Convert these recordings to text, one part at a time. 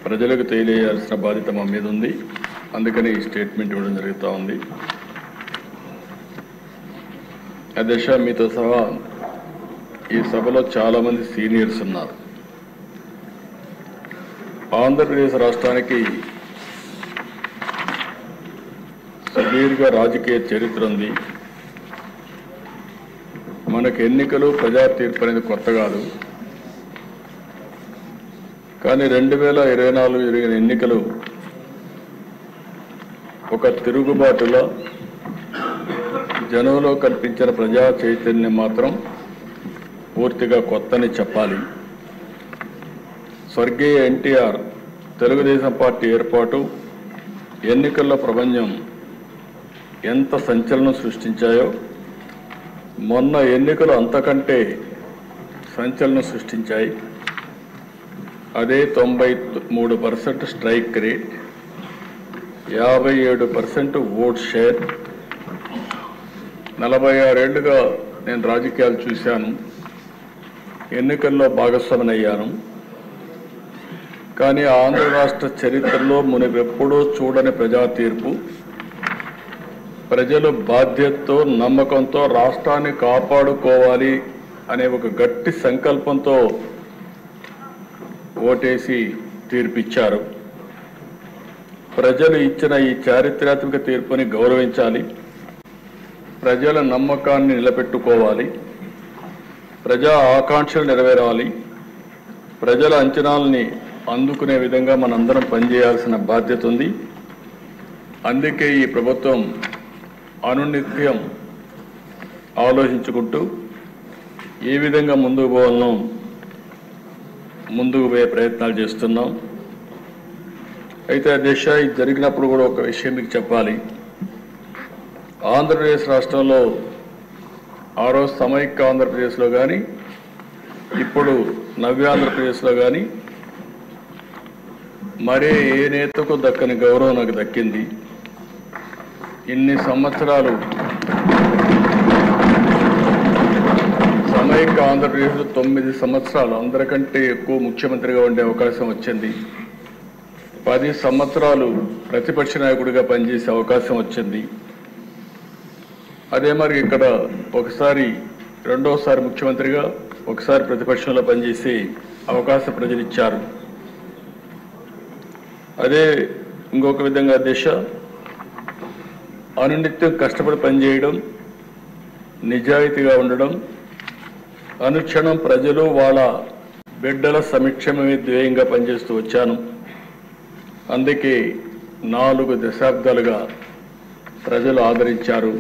ప్రజలకు తెలియజేయాల్సిన బాధ్యత మా మీద ఉంది. అందుకని ఈ స్టేట్మెంట్ ఇవ్వడం జరుగుతూ ఉంది. అధ్యక్ష, మీతో సహా ఈ సభలో చాలామంది సీనియర్స్ ఉన్నారు. ఆంధ్రప్రదేశ్ రాష్ట్రానికి సుదీర్ఘ రాజకీయ చరిత్ర ఉంది. మనకు ఎన్నికలు, ప్రజా తీర్పు అనేది కొత్త కాదు. కానీ 2024 జరిగిన ఎన్నికలు ఒక తిరుగుబాటులో జనంలో కనిపించిన ప్రజా చైతన్యం మాత్రం పూర్తిగా కొత్తని చెప్పాలి. స్వర్గీయ ఎన్టీఆర్ తెలుగుదేశం పార్టీ ఏర్పాటు, ఎన్నికల్లో ప్రపంచం ఎంత సంచలనం సృష్టించాయో మొన్న ఎన్నికలు అంతకంటే సంచలనం సృష్టించాయి. అదే 93% స్ట్రైక్ రేట్, 57% ఓట్ షేర్. 46 ఏళ్లుగా నేను రాజకీయాలు చూశాను, ఎన్నికల్లో భాగస్వామినయ్యాను. కానీ ఆంధ్ర రాష్ట్ర చరిత్రలో మునుపెప్పుడూ చూడని ప్రజా తీర్పు, ప్రజలు బాధ్యతతో, నమ్మకంతో రాష్ట్రాన్ని కాపాడుకోవాలి అనే ఒక గట్టి సంకల్పంతో ఓటేసి తీర్పిచ్చారు. ప్రజలు ఇచ్చిన ఈ చారిత్రాత్మక తీర్పుని గౌరవించాలి, ప్రజల నమ్మకాన్ని నిలబెట్టుకోవాలి, ప్రజా ఆకాంక్షలు నెరవేరాలి, ప్రజల అంచనాలని అందుకునే విధంగా మనందరం పనిచేయాల్సిన బాధ్యత ఉంది. అందుకే ఈ ప్రభుత్వం అనునిత్యం ఆలోచించుకుంటూ ఏ విధంగా ముందుకు పోవాలనో ముందుకు పోయే ప్రయత్నాలు చేస్తున్నాం. అయితే అధ్యక్ష, ఇది జరిగినప్పుడు కూడా ఒక విషయం మీకు చెప్పాలి. ఆంధ్రప్రదేశ్ రాష్ట్రంలో ఆ రోజు సమైక్య ఆంధ్రప్రదేశ్లో కానీ, ఇప్పుడు నవ్యాంధ్రప్రదేశ్లో కానీ మరే ఏ నేతకు దక్కని గౌరవం నాకు దక్కింది. ఇన్ని సంవత్సరాలు సమైక్య ఆంధ్రప్రదేశ్లో 9 సంవత్సరాలు అందరికంటే ఎక్కువ ముఖ్యమంత్రిగా ఉండే అవకాశం వచ్చింది. 10 సంవత్సరాలు ప్రతిపక్ష నాయకుడిగా పనిచేసే అవకాశం వచ్చింది. అదే మరి ఇక్కడ ఒకసారి రెండోసారి ముఖ్యమంత్రిగా, ఒకసారి ప్రతిపక్షంలో పనిచేసే అవకాశం ప్రజలు ఇచ్చారు. అదే ఇంకొక విధంగా దిశ అనునిత్యం కష్టపడి పనిచేయడం, నిజాయితీగా ఉండడం, అనుక్షణం ప్రజలు వాళ్ళ బిడ్డల సంక్షేమమే ధ్యేయంగా పనిచేస్తూ వచ్చాను. అందుకే 4 దశాబ్దాలుగా ప్రజలు ఆదరించారు.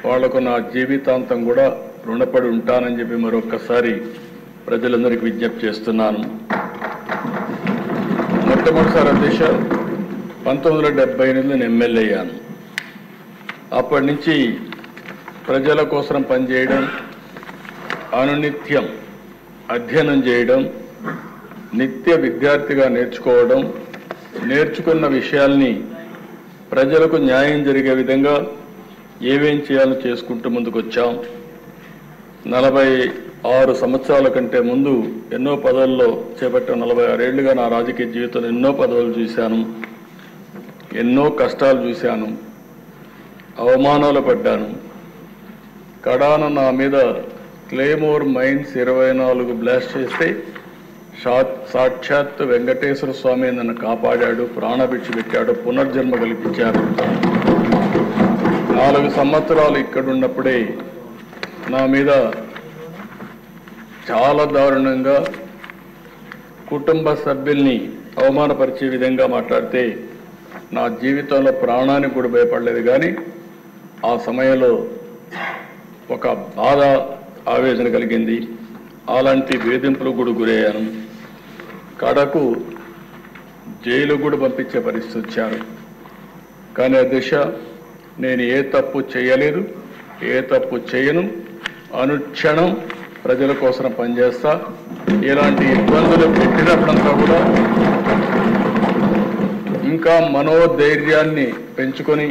వాళ్లకు నా జీవితాంతం కూడా రుణపడి ఉంటానని చెప్పి మరొక్కసారి ప్రజలందరికీ విజ్ఞప్తి చేస్తున్నాను. మొట్టమొదటిసారి అధ్యక్ష 1978 నేను ఎమ్మెల్యే అయ్యాను. అప్పటి నుంచి ప్రజల కోసం పనిచేయడం, అనునిత్యం అధ్యయనం చేయడం, నిత్య విద్యార్థిగా నేర్చుకోవడం, నేర్చుకున్న విషయాల్ని ప్రజలకు న్యాయం జరిగే విధంగా ఏమేం చేయాలో చేసుకుంటూ ముందుకొచ్చాం. 46 సంవత్సరాల కంటే ముందు ఎన్నో పదవుల్లో చేపట్టిన 46 ఏళ్లుగా నా రాజకీయ జీవితంలో ఎన్నో పదవులు చూశాను, ఎన్నో కష్టాలు చూశాను, అవమానాలు పడ్డాను. కడాన నా మీద క్లేమోర్ మైన్స్ 24 బ్లాస్ట్ చేస్తే సాక్షాత్ వెంకటేశ్వర స్వామి నన్ను కాపాడాడు, ప్రాణభిక్ష పెట్టాడు, పునర్జన్మ కల్పించారు. 4 సంవత్సరాలు ఇక్కడున్నప్పుడే నా మీద చాలా దారుణంగా కుటుంబ సభ్యుల్ని అవమానపరిచే విధంగా మాట్లాడితే నా జీవితంలో ప్రాణానికి కూడా భయపడలేదు. కానీ ఆ సమయంలో ఒక బాధ, ఆవేదన కలిగింది. అలాంటి వేధింపులు కూడా గురయ్యాను. కడకు జైలు కూడా పంపించే పరిస్థితి వచ్చారు. కానీ అధ్యక్ష, నేను ఏ తప్పు చేయలేదు, ఏ తప్పు చేయను. అనుక్షణం ప్రజల కోసం పనిచేస్తా. ఇలాంటి ఇబ్బందులు పెట్టినప్పుడంతా కూడా ఇంకా మనోధైర్యాన్ని పెంచుకొని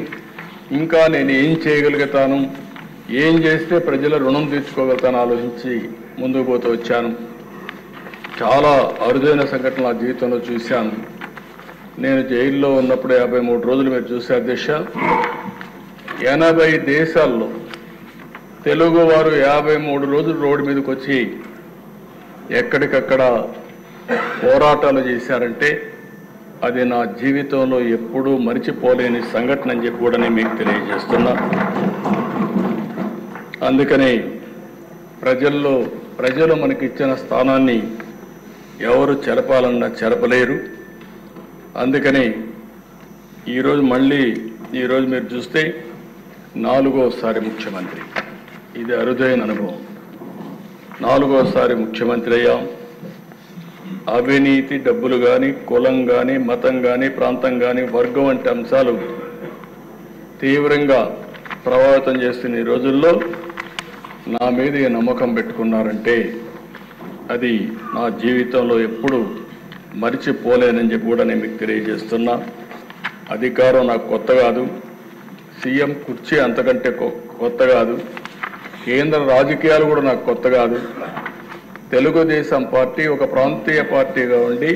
ఇంకా నేను ఏం చేయగలుగుతాను, ఏం చేస్తే ప్రజల రుణం తీర్చుకోగలుగుతాను ఆలోచించి ముందుకు పోతూ వచ్చాను. చాలా అరుదైన సంఘటనలు నా జీవితంలో చూశాను. నేను జైల్లో ఉన్నప్పుడు 53 రోజులు మీరు చూసే అధ్యక్ష 80 దేశాల్లో తెలుగు వారు 53 రోజులు రోడ్డు మీదకి వచ్చి ఎక్కడికక్కడ పోరాటాలు చేశారంటే అది నా జీవితంలో ఎప్పుడూ మరిచిపోలేని సంఘటన అని చెప్పి కూడా నేను మీకు తెలియజేస్తున్నా. అందుకని ప్రజలు మనకిచ్చిన స్థానాన్ని ఎవరు చెరపాలన్నా చెరపలేరు. అందుకని ఈరోజు మీరు చూస్తే 4వసారి ముఖ్యమంత్రి, ఇది అరుదైన అనుభవం. 4వసారి ముఖ్యమంత్రి అయ్యాం. అవినీతి, డబ్బులు కానీ, కులం కానీ, మతం కానీ, ప్రాంతం కానీ, వర్గం వంటి అంశాలు తీవ్రంగా ప్రభావితం చేస్తున్న ఈ రోజుల్లో నా మీద ఈ నమ్మకం పెట్టుకున్నారంటే అది నా జీవితంలో ఎప్పుడు మరిచిపోలేనని చెప్పి కూడా నేను మీకు తెలియజేస్తున్నా. అధికారం నాకు కొత్త కాదు, సీఎం కుర్చీ అంతకంటే కొత్త కాదు, కేంద్ర రాజకీయాలు కూడా నాకు కొత్త కాదు. తెలుగుదేశం పార్టీ ఒక ప్రాంతీయ పార్టీగా ఉండి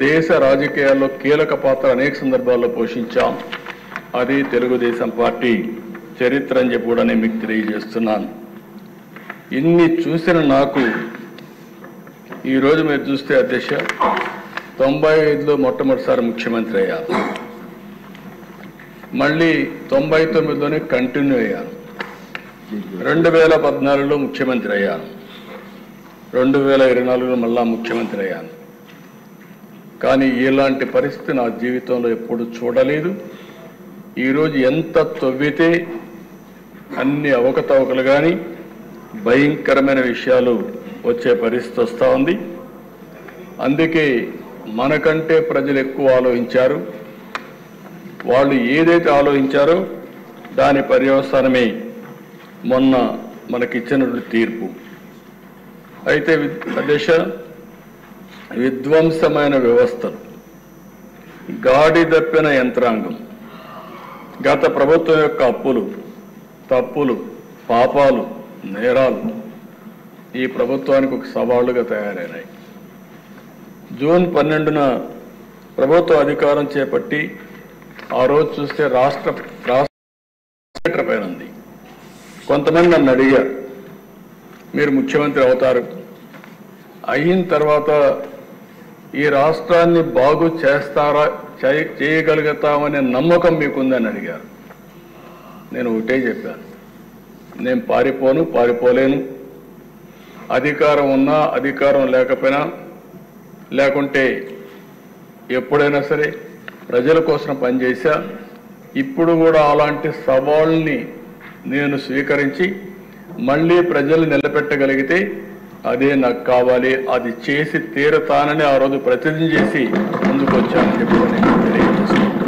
దేశ రాజకీయాల్లో కీలక పాత్ర అనేక సందర్భాల్లో పోషించాం. అది తెలుగుదేశం పార్టీ చరిత్ర అని చెప్పి కూడా నేను మీకు తెలియజేస్తున్నాను. ఇన్ని చూసిన నాకు ఈరోజు మీరు చూస్తే అధ్యక్ష 95లో మొట్టమొదటిసారి ముఖ్యమంత్రి అయ్యాను. మళ్ళీ 99లోనే కంటిన్యూ అయ్యాను. 2014లో ముఖ్యమంత్రి అయ్యాను. 2024లో మళ్ళా ముఖ్యమంత్రి అయ్యాను. కానీ ఇలాంటి పరిస్థితి నా జీవితంలో ఎప్పుడు చూడలేదు. ఈరోజు ఎంత తవ్వితే అన్ని అవకతవకలు కానీ భయంకరమైన విషయాలు వచ్చే పరిస్థితి వస్తూ ఉంది. అందుకే మనకంటే ప్రజలు ఎక్కువ ఆలోచించారు. వాళ్ళు ఏదైతే ఆలోచించారో దాని పర్యవసానమే మొన్న మనకిచ్చినటువంటి తీర్పు. అయితే అధ్యక్ష, విధ్వంసమైన వ్యవస్థలు, గాడి తప్పిన యంత్రాంగం, గత ప్రభుత్వం యొక్క అప్పులు, తప్పులు, పాపాలు, నేరాలు ఈ ప్రభుత్వానికి ఒక సవాళ్లుగా తయారైనాయి. జూన్ 12న ప్రభుత్వ అధికారం చేపట్టి ఆ రోజు చూస్తే రాష్ట్ర పైన ఉంది. కొంతమంది నన్ను అడిగారు, మీరు ముఖ్యమంత్రి అవుతారు, అయిన తర్వాత ఈ రాష్ట్రాన్ని బాగు చేస్తారా, చేయగలుగుతామనే నమ్మకం మీకుందని అడిగారు. నేను ఒకటే చెప్పాను, నేను పారిపోలేను. అధికారం ఉన్నా అధికారం లేకపోయినా, లేకుంటే ఎప్పుడైనా సరే ప్రజల కోసం పనిచేశా. ఇప్పుడు కూడా అలాంటి సవాళ్ళని నేను స్వీకరించి మళ్ళీ ప్రజలు నిలబెట్టగలిగితే అదే నాకు కావాలి, అది చేసి తీరతానని ఆ రోజు ప్రతిజ్ఞ చేసి ముందుకు వచ్చానని చెప్పి నేను తెలియజేస్తున్నాను.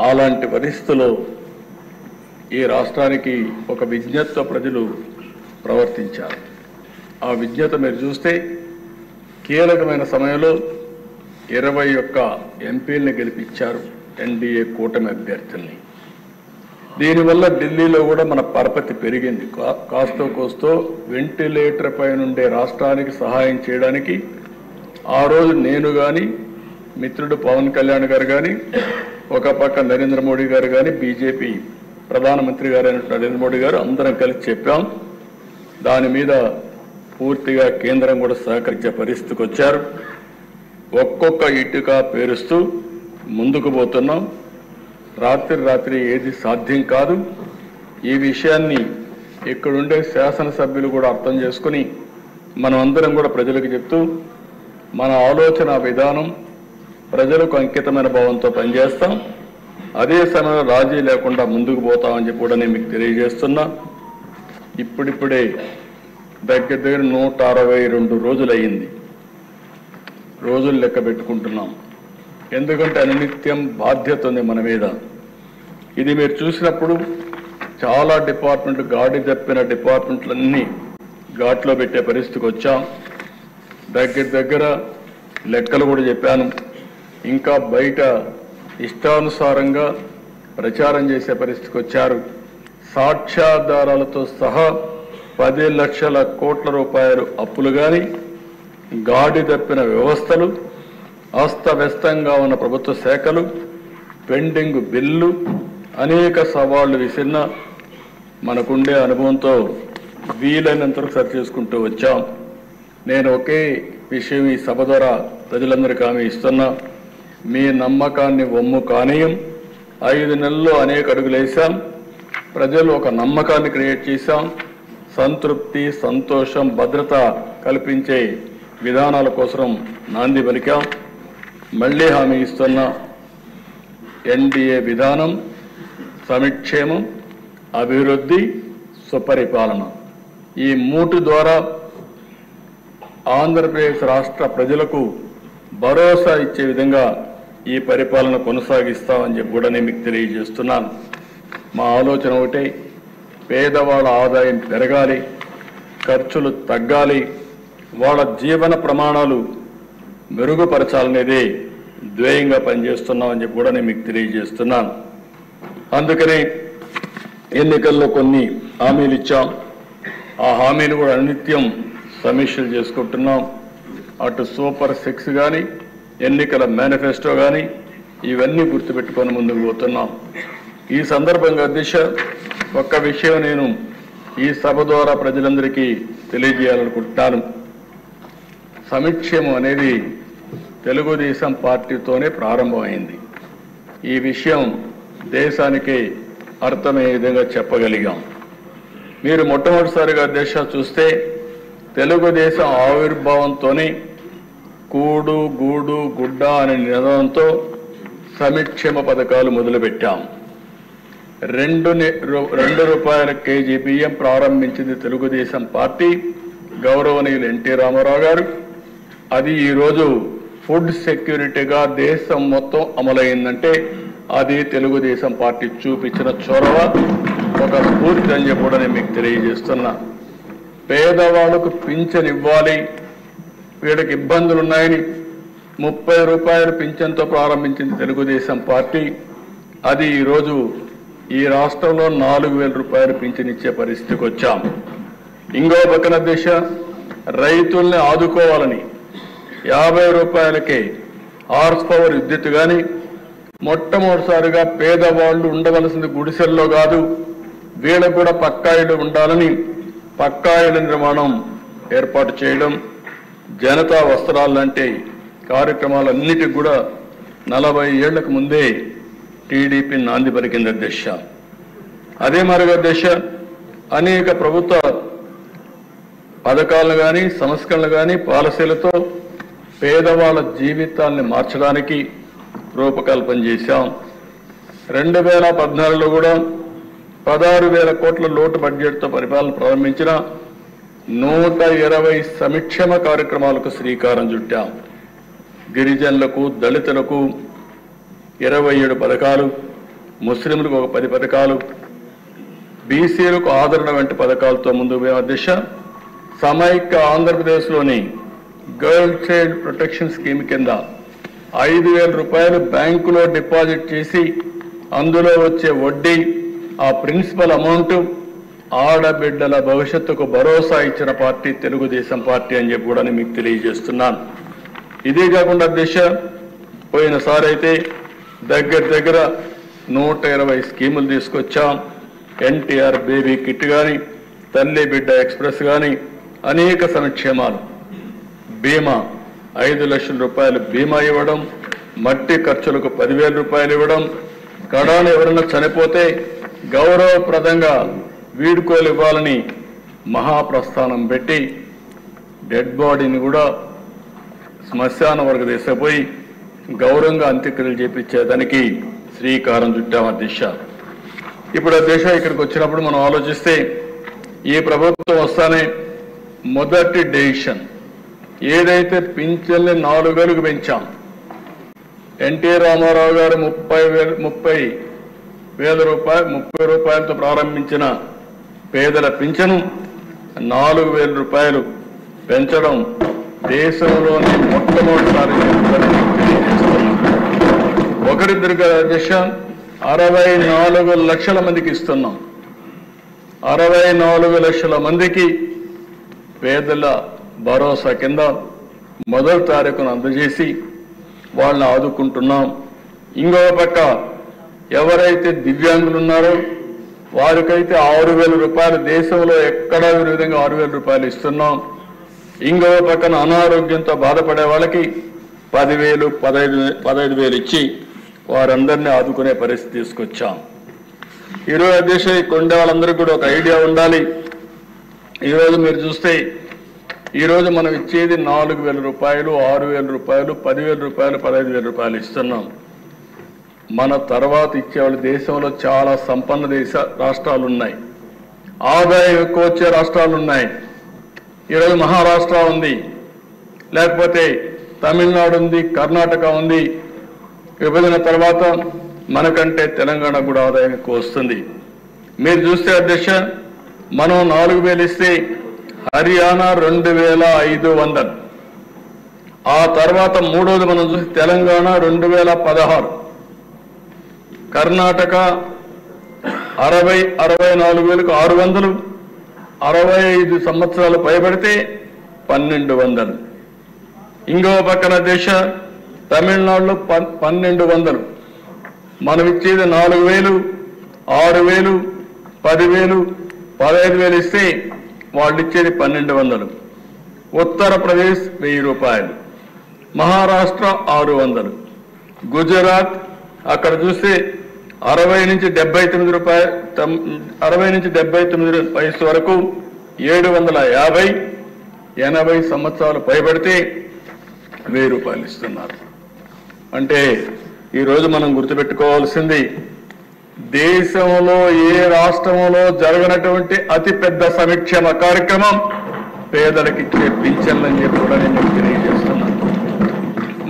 అలాంటి పరిస్థితుల్లో ఈ రాష్ట్రానికి ఒక విజ్ఞతతో ప్రజలు ప్రవర్తించారు. ఆ విజ్ఞత మీరు చూస్తే కీలకమైన సమయంలో 21 ఎంపీలను గెలిపించారు, ఎన్డీఏ కూటమి అభ్యర్థుల్ని. దీనివల్ల ఢిల్లీలో కూడా మన పరపతి పెరిగింది. కాస్తో కోస్తో వెంటిలేటర్ పై నుండే రాష్ట్రానికి సహాయం చేయడానికి ఆ రోజు నేను కానీ, మిత్రుడు పవన్ కళ్యాణ్ గారు కానీ, ఒక పక్క నరేంద్ర మోడీ గారు కానీ, బీజేపీ ప్రధానమంత్రి గారు అయినటువంటి నరేంద్ర మోడీ గారు అందరం కలిసి చెప్పాం. దాని మీద పూర్తిగా కేంద్రం కూడా సహకరించే పరిస్థితికి వచ్చారు. ఒక్కొక్క ఇటుక పేరుస్తూ ముందుకు పోతున్నాం. రాత్రి ఏది సాధ్యం కాదు. ఈ విషయాన్ని ఇక్కడుండే శాసనసభ్యులు కూడా అర్థం చేసుకుని మనం అందరం కూడా ప్రజలకు చెప్తూ మన ఆలోచన విధానం ప్రజలకు అంకితమైన భావంతో పనిచేస్తాం. అదే సమయంలో రాజీ లేకుండా ముందుకు పోతామని చెప్పి కూడా నేను మీకు తెలియజేస్తున్నా. ఇప్పుడిప్పుడే దగ్గర 162 రోజులు అయ్యింది. రోజులు లెక్క పెట్టుకుంటున్నాం. ఎందుకంటే అనునిత్యం బాధ్యత ఉంది మన మీద. ఇది మీరు చూసినప్పుడు చాలా డిపార్ట్మెంట్, గాడి తప్పిన డిపార్ట్మెంట్లన్నీ ఘాట్లో పెట్టే పరిస్థితికి వచ్చాం. దగ్గర లెక్కలు కూడా చెప్పాను. ఇంకా బయట ఇష్టానుసారంగా ప్రచారం చేసే పరిస్థితికి వచ్చారు. సాక్ష్యాధారాలతో సహా 10 లక్షల కోట్ల రూపాయలు అప్పులు కానీ, గాడి తప్పిన వ్యవస్థలు, అస్తవ్యస్తంగా ఉన్న ప్రభుత్వ శాఖలు, పెండింగ్ బిల్లు, అనేక సవాళ్లు విసిరిన మనకుండే అనుభవంతో వీలైనంతవరకు సరి చేసుకుంటూ వచ్చాం. నేను ఒకే విషయం ఈ సభ ద్వారా ప్రజలందరికీ హామీ ఇస్తున్నా, మీ నమ్మకాన్ని వమ్ము కానీయం. 5 నెలల్లో అనేక అడుగులు వేశాం. ప్రజలు ఒక నమ్మకాన్ని క్రియేట్ చేశాం. సంతృప్తి, సంతోషం, భద్రత కల్పించే విధానాల కోసం నాంది పలికాం. మళ్ళీ హామీ ఇస్తున్నా, ఎన్డీఏ విధానం సంక్షేమం, అభివృద్ధి, సుపరిపాలన ఈ 3 ద్వారా ఆంధ్రప్రదేశ్ రాష్ట్ర ప్రజలకు భరోసా ఇచ్చే విధంగా ఈ పరిపాలన కొనసాగిస్తామని చెప్పి కూడా నేను మీకు తెలియజేస్తున్నాను. మా ఆలోచన ఒకటే, పేదవాళ్ళ ఆదాయం పెరగాలి, ఖర్చులు తగ్గాలి, వాళ్ళ జీవన ప్రమాణాలు మెరుగుపరచాలనేదే ధ్యేయంగా పనిచేస్తున్నామని చెప్పి కూడా నేను మీకు తెలియజేస్తున్నాను. అందుకని ఎన్నికల్లో కొన్ని హామీలు ఇచ్చాం. ఆ హామీలు కూడా అనిత్యం సమీక్షలు చేసుకుంటున్నాం. అటు సూపర్ 6 కానీ, ఎన్నికల మేనిఫెస్టో కానీ ఇవన్నీ గుర్తుపెట్టుకొని ముందుకు పోతున్నాం. ఈ సందర్భంగా అధ్యక్ష, ఒక్క విషయం నేను ఈ సభ ద్వారా ప్రజలందరికీ తెలియజేయాలనుకుంటున్నాను. సంక్షేమం అనేది తెలుగుదేశం పార్టీతోనే ప్రారంభమైంది. ఈ విషయం దేశానికి అర్థమయ్యే విధంగా చెప్పగలిగాం. మీరు మొట్టమొదటిసారిగా అధ్యక్ష చూస్తే తెలుగుదేశం ఆవిర్భావంతోనే కూడు, గూడు, గుడ్డ అనే నినాదంతో సంక్షేమ పథకాలు మొదలుపెట్టాం. 2 రూపాయల కేజీ బియ్యం ప్రారంభించింది తెలుగుదేశం పార్టీ, గౌరవనీయులు ఎన్టీ రామారావు గారు. అది ఈరోజు ఫుడ్ సెక్యూరిటీగా దేశం మొత్తం అమలైందంటే అది తెలుగుదేశం పార్టీ చూపించిన చొరవ, ఒక స్ఫూర్తి అని చెప్పి కూడా నేను మీకు తెలియజేస్తున్నా. పేదవాళ్ళకు పింఛన్ ఇవ్వాలి, వీళ్ళకి ఇబ్బందులు ఉన్నాయని 30 రూపాయల పింఛన్తో ప్రారంభించింది తెలుగుదేశం పార్టీ. అది ఈరోజు ఈ రాష్ట్రంలో 4,000 రూపాయలు పింఛన్ ఇచ్చే పరిస్థితికి వచ్చాం. ఇంకో పక్కన దిశ, రైతుల్ని ఆదుకోవాలని 50 రూపాయలకే హార్స్ పవర్ విద్యుత్ కానీ, మొట్టమొదటిసారిగా పేదవాళ్లు ఉండవలసింది గుడిసెల్లో కాదు, వీళ్ళకు కూడా పక్కా ఇళ్ళు ఉండాలని పక్కా ఇళ్ళ నిర్మాణం ఏర్పాటు చేయడం, జనతా వస్త్రాలు లాంటి కార్యక్రమాలన్నిటికి కూడా 40 ఏళ్లకు ముందే టీడీపీ నాంది పలికింది అధ్యక్ష. అదే మరుగు అధ్యక్ష, అనేక ప్రభుత్వ పథకాలను కానీ, సంస్కరణలు కానీ, పాలసీలతో పేదవాళ్ళ జీవితాల్ని మార్చడానికి రూపకల్పన చేశాం. 2014లో కూడా 16,000 కోట్ల లోటు బడ్జెట్తో పరిపాలన ప్రారంభించిన 120 సంక్షేమ కార్యక్రమాలకు శ్రీకారం చుట్టాం. గిరిజనులకు, దళితులకు 27 పథకాలు, ముస్లింలకు ఒక 10 పథకాలు, బీసీలకు ఆదరణ వంటి పథకాలతో ముందుకు పోయాం అధ్యక్ష. సమైక్య ఆంధ్రప్రదేశ్లోని గర్ల్ చైల్డ్ ప్రొటెక్షన్ స్కీమ్ కింద 5,000 రూపాయలు బ్యాంకులో డిపాజిట్ చేసి అందులో వచ్చే వడ్డీ, ఆ ప్రిన్సిపల్ అమౌంట్ ఆడబిడ్డల భవిష్యత్తుకు భరోసా ఇచ్చిన పార్టీ తెలుగుదేశం పార్టీ అని చెప్పి కూడా మీకు తెలియజేస్తున్నాను. ఇదే కాకుండా అధ్యక్ష, పోయినసారి అయితే దగ్గర 120 స్కీములు తీసుకొచ్చాం. ఎన్టీఆర్ బేబీ కిట్ కానీ, తల్లి బిడ్డ ఎక్స్ప్రెస్ కానీ, అనేక సంక్షేమాలు, బీమా 5 లక్షల రూపాయలు బీమా ఇవ్వడం, మట్టి ఖర్చులకు 10,000 రూపాయలు ఇవ్వడం, కడాన ఎవరైనా చనిపోతే గౌరవప్రదంగా వీడుకోలు ఇవ్వాలని మహాప్రస్థానం పెట్టి డెడ్ బాడీని కూడా శ్మశానం వరకు తీసుకుపోయి గౌరవంగా అంత్యక్రియలు చేపించేదానికి శ్రీకారం చుట్టాం అధ్యక్ష. ఇప్పుడు అధ్యక్ష, ఇక్కడికి వచ్చినప్పుడు మనం ఆలోచిస్తే ఈ ప్రభుత్వం వస్తానే మొదటి డెసిషన్ ఏదైతే పింఛన్లు 4,000కు పెంచాం, ఎన్టీ రామారావు గారు 30,000 రూపాయలతో ప్రారంభించిన పేదల పింఛను 4,000 రూపాయలు పెంచడం దేశంలోనే మొట్టమొదటిసారి ఒకరిద్దరు అధ్యక్ష 64 లక్షల మందికి ఇస్తున్నాం. 64 లక్షల మందికి పేదల భరోసా కింద మొదటి తారీఖును అందజేసి వాళ్ళని ఆదుకుంటున్నాం. ఇంకో పక్క ఎవరైతే దివ్యాంగులు ఉన్నారో వారికైతే 6,000 రూపాయలు, దేశంలో ఎక్కడా ఈ విధంగా 6,000 రూపాయలు ఇస్తున్నాం. ఇంకో పక్కన అనారోగ్యంతో బాధపడే వాళ్ళకి 10,000, 15,000 ఇచ్చి వారందరినీ ఆదుకునే పరిస్థితి తీసుకొచ్చాం. ఈరోజు అధ్యక్ష కొండే వాళ్ళందరికీ కూడా ఒక ఐడియా ఉండాలి. ఈరోజు మీరు చూస్తే ఈరోజు మనం ఇచ్చేది 4,000 రూపాయలు, 6,000 రూపాయలు, 10,000 రూపాయలు, 15,000 రూపాయలు ఇస్తున్నాం. మన తర్వాత ఇచ్చేవాళ్ళు దేశంలో చాలా సంపన్న రాష్ట్రాలు ఉన్నాయి, ఆదాయం ఎక్కువ వచ్చే రాష్ట్రాలు ఉన్నాయి. ఈరోజు మహారాష్ట్ర ఉంది, లేకపోతే తమిళనాడు ఉంది, కర్ణాటక ఉంది. విభజన తర్వాత మనకంటే తెలంగాణ కూడా ఆదాయం ఎక్కువ వస్తుంది. మీరు చూస్తే అధ్యక్ష మనం 4,000 ఇస్తే హర్యానా 2,500, ఆ తర్వాత మూడోది మనం చూస్తే తెలంగాణ 2,016, కర్ణాటక 64,600, 65 సంవత్సరాలు పైబడితే 1,200. ఇంకో పక్కన దేశ తమిళనాడులో 1,200. మనం ఇచ్చేది 4,000, 6,000, 10,000, 15,000 ఇస్తే వాళ్ళు ఇచ్చేది 1,200. ఉత్తరప్రదేశ్ 1,000 రూపాయలు, మహారాష్ట్ర 600, గుజరాత్ అక్కడ చూస్తే 60 నుంచి 79 రూపాయలు, 60 నుంచి 79 వయసు వరకు 750, 80 సంవత్సరాలు పైబడితే 1,000 రూపాయలు ఇస్తున్నారు. అంటే ఈరోజు మనం గుర్తుపెట్టుకోవాల్సింది దేశంలో ఏ రాష్ట్రంలో జరగనటువంటి అతిపెద్ద సంక్షేమ కార్యక్రమం పేదలకు ఇచ్చే పింఛన్లని చెప్పి కూడా నేను తెలియజేస్తున్నాను.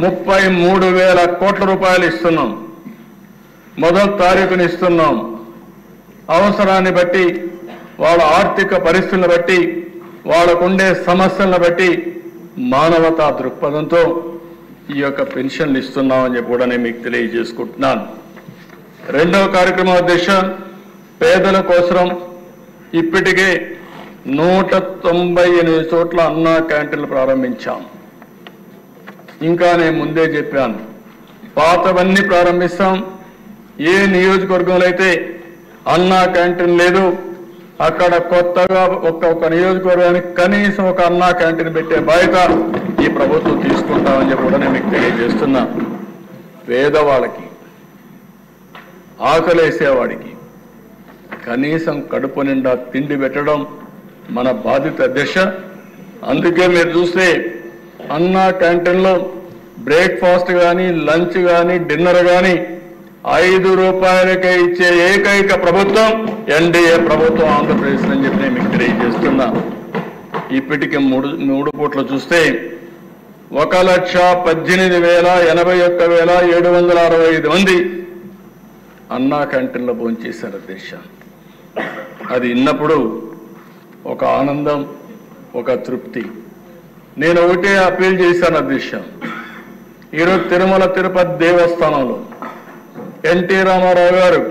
33,000 కోట్ల రూపాయలు ఇస్తున్నాం. మొదటి తారీఖుని ఇస్తున్నాం. అవసరాన్ని బట్టి, వాళ్ళ ఆర్థిక పరిస్థితులను బట్టి, వాళ్ళకుండే సమస్యలను బట్టి మానవతా దృక్పథంతో ఈ యొక్క పెన్షన్లు ఇస్తున్నామని చెప్పి కూడా నేను మీకు తెలియజేసుకుంటున్నాను. రెండవ కార్యక్రమం అధ్యక్ష పేదల కోసం ఇప్పటికే 198 చోట్ల అన్నా క్యాంటీన్లు ప్రారంభించాం. ఇంకా నేను ముందే చెప్పాను, పాతవన్నీ ప్రారంభిస్తాం. ఏ నియోజకవర్గంలో అయితే అన్నా క్యాంటీన్ లేదు అక్కడ కొత్తగా ఒక్కొక్క నియోజకవర్గానికి కనీసం ఒక అన్నా క్యాంటీన్ పెట్టే బాధ్యత ఈ ప్రభుత్వం తీసుకుంటామని చెప్పి కూడా నేను మీకు తెలియజేస్తున్నా. పేదవాళ్ళకి, ఆకలేసేవాడికి కనీసం కడుపు నిండా తిండి పెట్టడం మన బాధ్యత అధ్యక్ష. అందుకే మీరు చూస్తే అన్నా క్యాంటీన్లో బ్రేక్ఫాస్ట్ కానీ, లంచ్ కానీ, డిన్నర్ కానీ 5 రూపాయలకే ఇచ్చే ఏకైక ప్రభుత్వం ఎన్డీఏ ప్రభుత్వం ఆంధ్రప్రదేశ్ అని చెప్పి నేను మీకు తెలియజేస్తున్నా. ఇప్పటికి మూడు పూట్ల చూస్తే 1,18,81,765 మంది అన్నా క్యాంటీన్లో భోంచేశారు అధ్యక్ష. అది విన్నప్పుడు ఒక ఆనందం, ఒక తృప్తి. నేను ఒకటే అప్పీల్ చేశాను అధ్యక్ష. ఈరోజు తిరుమల తిరుపతి దేవస్థానంలో ఎన్టీ రామారావు గారు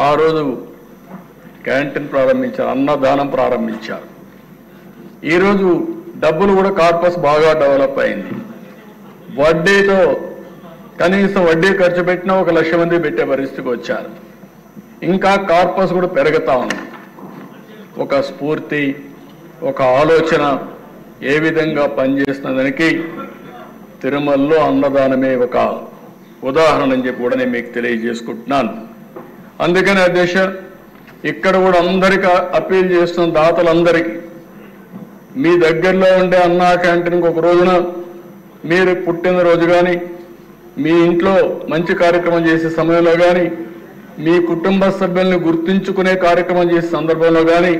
ఆ రోజు క్యాంటీన్ ప్రారంభించారు, అన్నదానం ప్రారంభించారు. ఈరోజు డబ్బులు కూడా కార్పస్ బాగా డెవలప్ అయింది. వడ్డీతో కనీసం వడ్డీ ఖర్చు పెట్టినా 1,00,000 మంది పెట్టే పరిస్థితికి వచ్చారు. ఇంకా కార్పస్ కూడా పెరుగుతా ఉంది. ఒక స్ఫూర్తి, ఒక ఆలోచన ఏ విధంగా పనిచేస్తున్న దానికి తిరుమలలో అన్నదానమే ఒక ఉదాహరణ అని చెప్పి కూడా నేను మీకు తెలియజేసుకుంటున్నాను. అందుకని అధ్యక్ష ఇక్కడ కూడా అందరికీ అప్పీల్ చేస్తున్న దాతలందరికీ మీ దగ్గరలో ఉండే అన్నా క్యాంటీన్కి ఒక రోజున మీరు పుట్టినరోజు కానీ, మీ ఇంట్లో మంచి కార్యక్రమం చేసే సమయంలో కానీ, మీ కుటుంబ సభ్యుల్ని గుర్తించుకునే కార్యక్రమం చేసే సందర్భంలో కానీ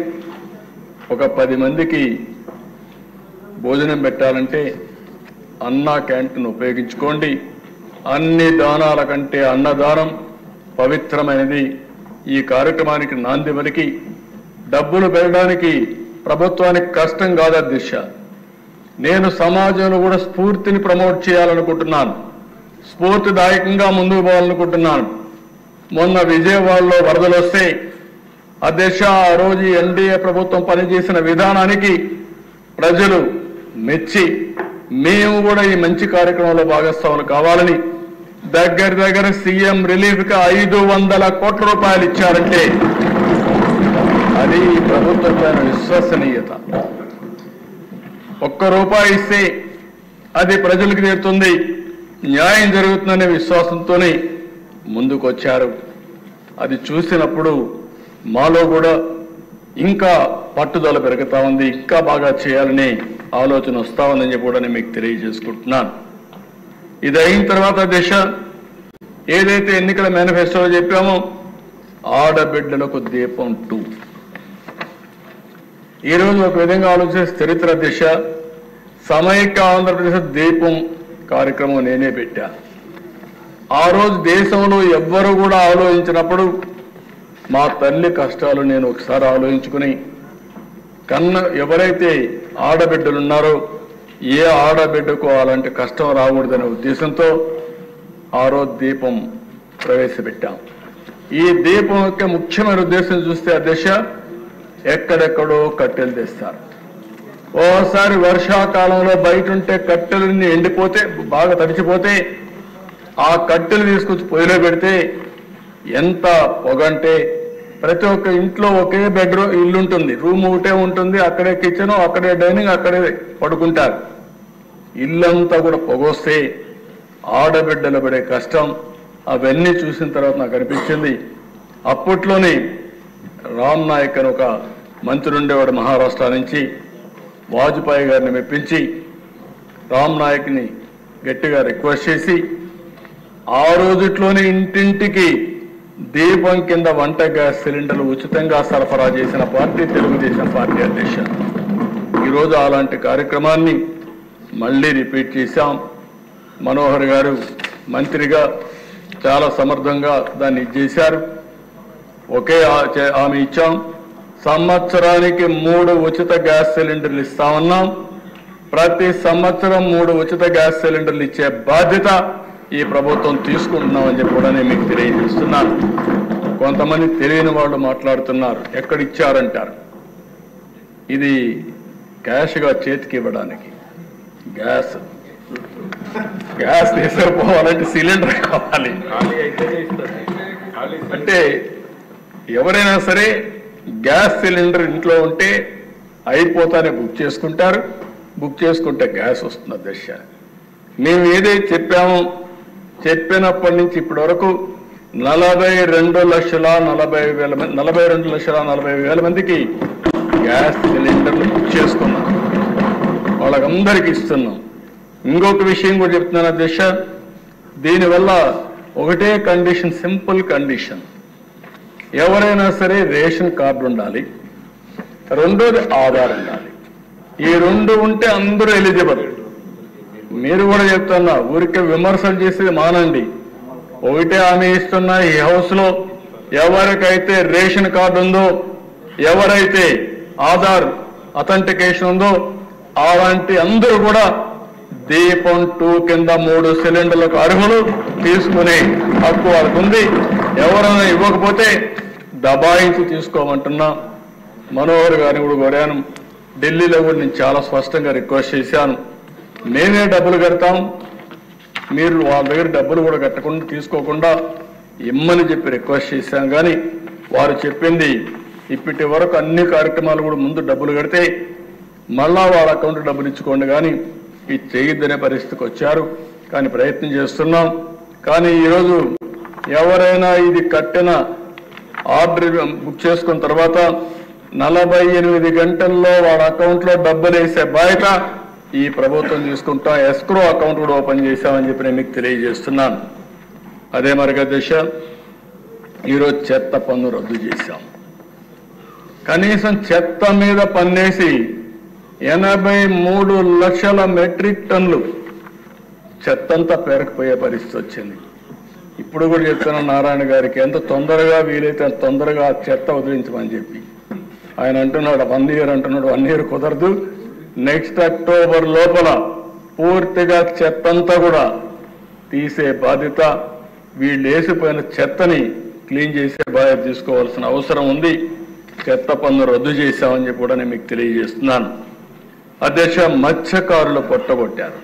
ఒక 10 మందికి భోజనం పెట్టాలంటే అన్నా క్యాంటీన్ ఉపయోగించుకోండి. అన్ని దానాల కంటే అన్నదానం పవిత్రమైనది. ఈ కార్యక్రమానికి నాంది పలికి డబ్బులు పెరగడానికి ప్రభుత్వానికి కష్టం కాదు అధ్యక్ష. నేను సమాజంలో కూడా స్ఫూర్తిని ప్రమోట్ చేయాలనుకుంటున్నాను, స్ఫూర్తిదాయకంగా ముందుకు పోవాలనుకుంటున్నాను. మొన్న విజయవాడలో వరదలు వస్తే అధ్యక్ష ఆ రోజు ఎన్డీఏ ప్రభుత్వం పనిచేసిన విధానానికి ప్రజలు మెచ్చి మేము కూడా ఈ మంచి కార్యక్రమంలో భాగస్వాములు కావాలని దగ్గర సీఎం రిలీఫ్ కి 500 కోట్ల రూపాయలు ఇచ్చారంటే అది ఈ ప్రభుత్వం పైన విశ్వసనీయత. ₹1 ఇస్తే అది ప్రజలకు చేరుతుంది, న్యాయం జరుగుతుందనే విశ్వాసంతోనే ముందుకు వచ్చారు. అది చూసినప్పుడు మాలో కూడా ఇంకా పట్టుదల పెరుగుతా ఉంది, ఇంకా బాగా చేయాలనే ఆలోచన వస్తా ఉందని చెప్పి కూడా నేను మీకు తెలియజేసుకుంటున్నాను. ఇది అయిన తర్వాత దిశ ఏదైతే ఎన్నికల మేనిఫెస్టోలో చెప్పామో ఆడబిడ్డలకు దీపం 2. ఈరోజు ఒక విధంగా ఆలోచిస్తే చరిత్ర దిశ సమైక్య ఆంధ్రప్రదేశ్ దీపం కార్యక్రమం నేనే పెట్టా. ఆ రోజు దేశంలో ఎవ్వరూ కూడా ఆలోచించినప్పుడు మా తల్లి కష్టాలు నేను ఒకసారి ఆలోచించుకుని ఎవరైతే ఆడబిడ్డలు ఉన్నారో ఏ ఆడబిడ్డకు అలాంటి కష్టం రాకూడదనే ఉద్దేశంతో ఆ రోజు దీపం ప్రవేశపెట్టాం. ఈ దీపం యొక్క ముఖ్యమైన ఉద్దేశం చూస్తే ఆ దిశ ఎక్కడెక్కడో కట్టెలు తెస్తారు. ఓసారి వర్షాకాలంలో బయట ఉంటే కట్టెలన్నీ ఎండిపోతే బాగా తడిచిపోతే ఆ కట్టెలు తీసుకొచ్చి పొయ్యిలో పెడితే ఎంత పొగంటే ప్రతి ఒక్క ఇంట్లో ఒకే బెడ్రూమ్ ఇల్లు ఉంటుంది, రూమ్ ఒకటే ఉంటుంది, అక్కడే కిచెన్, అక్కడే డైనింగ్, అక్కడే పడుకుంటారు. ఇల్లంతా కూడా పొగొస్తే ఆడబిడ్డలు పడే కష్టం అవన్నీ చూసిన తర్వాత నాకు అనిపించింది. అప్పట్లోనే రామ్ నాయక్ అని ఒక మంత్రి ఉండేవాడు మహారాష్ట్ర నుంచి, వాజ్పేయి గారిని మెప్పించి రామ్ నాయక్ని గట్టిగా రిక్వెస్ట్ చేసి ఆ రోజుట్లోనే ఇంటింటికి దీపం కింద వంట గ్యాస్ సిలిండర్లు ఉచితంగా సరఫరా చేసిన పార్టీ తెలుగుదేశం పార్టీ అధ్యక్షుడు. ఈరోజు అలాంటి కార్యక్రమాన్ని మళ్ళీ రిపీట్ చేశాం. మనోహర్ గారు మంత్రిగా చాలా సమర్థంగా దాన్ని చేశారు. ఒకే హామీ ఇచ్చాం, సంవత్సరానికి 3 ఉచిత గ్యాస్ సిలిండర్లు ఇస్తామన్నాం. ప్రతి సంవత్సరం 3 ఉచిత గ్యాస్ సిలిండర్లు ఇచ్చే బాధ్యత ఈ ప్రభుత్వం తీసుకుంటున్నామని చెప్పి కూడా నేను మీకు తెలియజేస్తున్నాను. కొంతమంది తెలియని వాళ్ళు మాట్లాడుతున్నారు, ఎక్కడిచ్చారంటారు. ఇది క్యాష్గా చేతికి ఇవ్వడానికి, గ్యాస్ తీసుకుపోవాలంటే సిలిండర్ కావాలి. అంటే ఎవరైనా సరే గ్యాస్ సిలిండర్ ఇంట్లో ఉంటే అయిపోతానే బుక్ చేసుకుంటారు, బుక్ చేసుకుంటే గ్యాస్ వస్తున్న దశ. మేము ఏదైతే చెప్పామో చెప్పినప్పటి నుంచి ఇప్పటి వరకు 42,40,000 మందికి గ్యాస్ సిలిండర్లు బుక్ చేసుకున్నాం, వాళ్ళకందరికీ ఇస్తున్నాం. ఇంకొక విషయం కూడా చెప్తున్నాను అధ్యక్ష, దీనివల్ల ఒకటే కండిషన్, సింపుల్ కండిషన్, ఎవరైనా సరే రేషన్ కార్డు ఉండాలి, రెండోది ఆధార్ ఉండాలి. ఈ 2 ఉంటే అందరూ ఎలిజిబుల్. మీరు కూడా చెప్తున్నా, ఊరికే విమర్శలు చేసేది మానండి. ఒకటే హామీ ఇస్తున్నా, ఈ హౌస్ లో ఎవరికైతే రేషన్ కార్డు ఉందో, ఎవరైతే ఆధార్ అథెంటికేషన్ ఉందో అలాంటి అందరూ కూడా దీపం 2 కింద 3 సిలిండర్లకు అర్హులు, తీసుకునే హక్కు వాళ్ళకు ఉంది. ఎవరైనా ఇవ్వకపోతే దబాయించి తీసుకోమంటున్నా. మనోహర్ గారిని కూడా కోరాను, ఢిల్లీలో కూడా నేను చాలా స్పష్టంగా రిక్వెస్ట్ చేశాను, మేమే డబ్బులు కడతాం, మీరు వాళ్ళ దగ్గర డబ్బులు కూడా కట్టకుండా తీసుకోకుండా ఇమ్మని చెప్పి రిక్వెస్ట్ చేశాం. కానీ వారు చెప్పింది ఇప్పటి వరకు అన్ని కార్యక్రమాలు కూడా ముందు డబ్బులు కడితే మళ్ళా వాళ్ళ అకౌంట్ డబ్బులు ఇచ్చుకోండి, కానీ ఇది చేయొద్దనే పరిస్థితికి వచ్చారు. కానీ ప్రయత్నం చేస్తున్నాం. కానీ ఈరోజు ఎవరైనా ఇది కట్టిన ఆర్డర్ బుక్ చేసుకున్న తర్వాత 48 గంటల్లో వాళ్ళ అకౌంట్లో డబ్బులు వేసే బాధ్యత ఈ ప్రభుత్వం తీసుకుంటాం. ఎస్క్రో అకౌంట్ కూడా ఓపెన్ చేశామని చెప్పి నేను మీకు తెలియజేస్తున్నాను. అదే మరిగా దిశ ఈరోజు చెత్త పన్ను రద్దు చేశాం. కనీసం చెత్త మీద పన్నేసి 83 లక్షల మెట్రిక్ టన్నులు చెత్తంతా పేరకపోయే పరిస్థితి వచ్చింది. ఇప్పుడు కూడా చెప్తున్నాను నారాయణ గారికి, ఎంత తొందరగా వీలైతే అంత తొందరగా చెత్త వదిలించమని చెప్పి. ఆయన అంటున్నాడు 1 ఇయర్ అంటున్నాడు, 1 ఇయర్ కుదరదు, నెక్స్ట్ అక్టోబర్ లోపల పూర్తిగా చెత్తంతా కూడా తీసే బాధ్యత, వీళ్ళు వేసిపోయిన చెత్తని క్లీన్ చేసే బాధ్యత తీసుకోవాల్సిన అవసరం ఉంది. చెత్త పన్ను రద్దు చేశామని చెప్పి కూడా నేను మీకు తెలియజేస్తున్నాను. అధ్యక్ష, మత్స్యకారులు పొట్టగొట్టారు.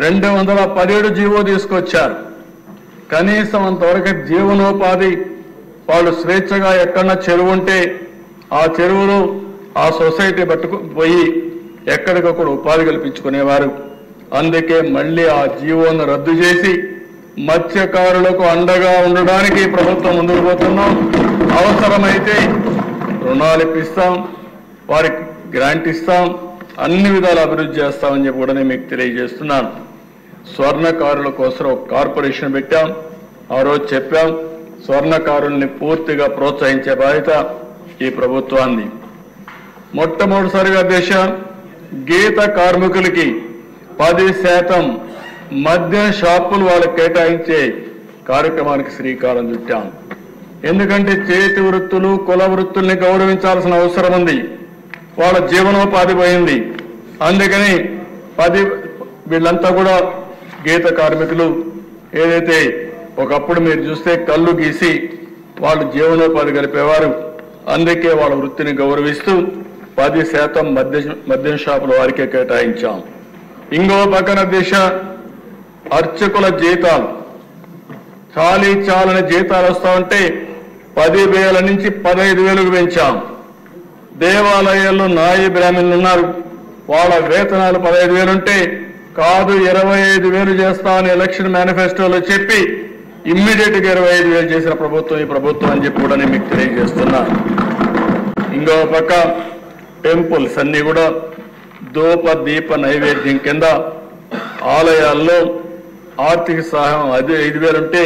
217 జీవో తీసుకొచ్చారు. కనీసం అంతవరకు జీవనోపాధి వాళ్ళు స్వేచ్ఛగా ఎక్కడన్నా చెరువు ఉంటే ఆ చెరువులో ఆ సొసైటీ పోయి ఎక్కడికక్కడ ఉపాధి కల్పించుకునేవారు. అందుకే మళ్ళీ ఆ జీవోను రద్దు చేసి మత్స్యకారులకు అండగా ఉండడానికి ప్రభుత్వం ముందుకు పోతున్నాం. అవసరమైతే రుణాలు ఇప్పిస్తాం, వారికి గ్రాంట్ ఇస్తాం, అన్ని విధాలు అభివృద్ధి చేస్తామని చెప్పి కూడా నేను మీకు తెలియజేస్తున్నాను. స్వర్ణకారుల కోసం ఒక కార్పొరేషన్ పెట్టాం. ఆ రోజు చెప్పాం, స్వర్ణకారుల్ని పూర్తిగా ప్రోత్సహించే బాధ్యత ఈ ప్రభుత్వాన్ని. మొట్టమొదటిసారిగా గీత కార్మికులకి 10% మద్యం షాపులు వాళ్ళకి కేటాయించే కార్యక్రమానికి శ్రీకారం చుట్టాం. ఎందుకంటే చేతి వృత్తులు, కుల వృత్తుల్ని గౌరవించాల్సిన అవసరం ఉంది. వాళ్ళ జీవనోపాధి పోయింది. అందుకని వీళ్ళంతా కూడా గీత కార్మికులు ఏదైతే ఒకప్పుడు మీరు చూస్తే కళ్ళు గీసి వాళ్ళు జీవనోపాధి గడిపేవారు. అందుకే వాళ్ళ వృత్తిని గౌరవిస్తూ 10% మద్యం షాపులు వారికే కేటాయించాం. ఇంకో పక్కన అర్చకుల జీతాలు చాలని జీతాలు వస్తా ఉంటే 10,000 నుంచి 15,000కు పెంచాం. దేవాలయాల్లో నాయి బ్రాహ్మణులు ఉన్నారు, వాళ్ళ వేతనాలు 15,000 ఉంటే కాదు 25,000 చేస్తామని ఎలక్షన్ మేనిఫెస్టోలో చెప్పి ఇమ్మీడియట్ గా 25,000 చేసిన ప్రభుత్వం ఈ ప్రభుత్వం అని చెప్పి కూడా నేను మీకు తెలియజేస్తున్నా. ఇంకో పక్క టెంపుల్స్ అన్ని కూడా ధూప దీప నైవేద్యం కింద ఆలయాల్లో ఆర్థిక సహాయం 5,000 ఉంటే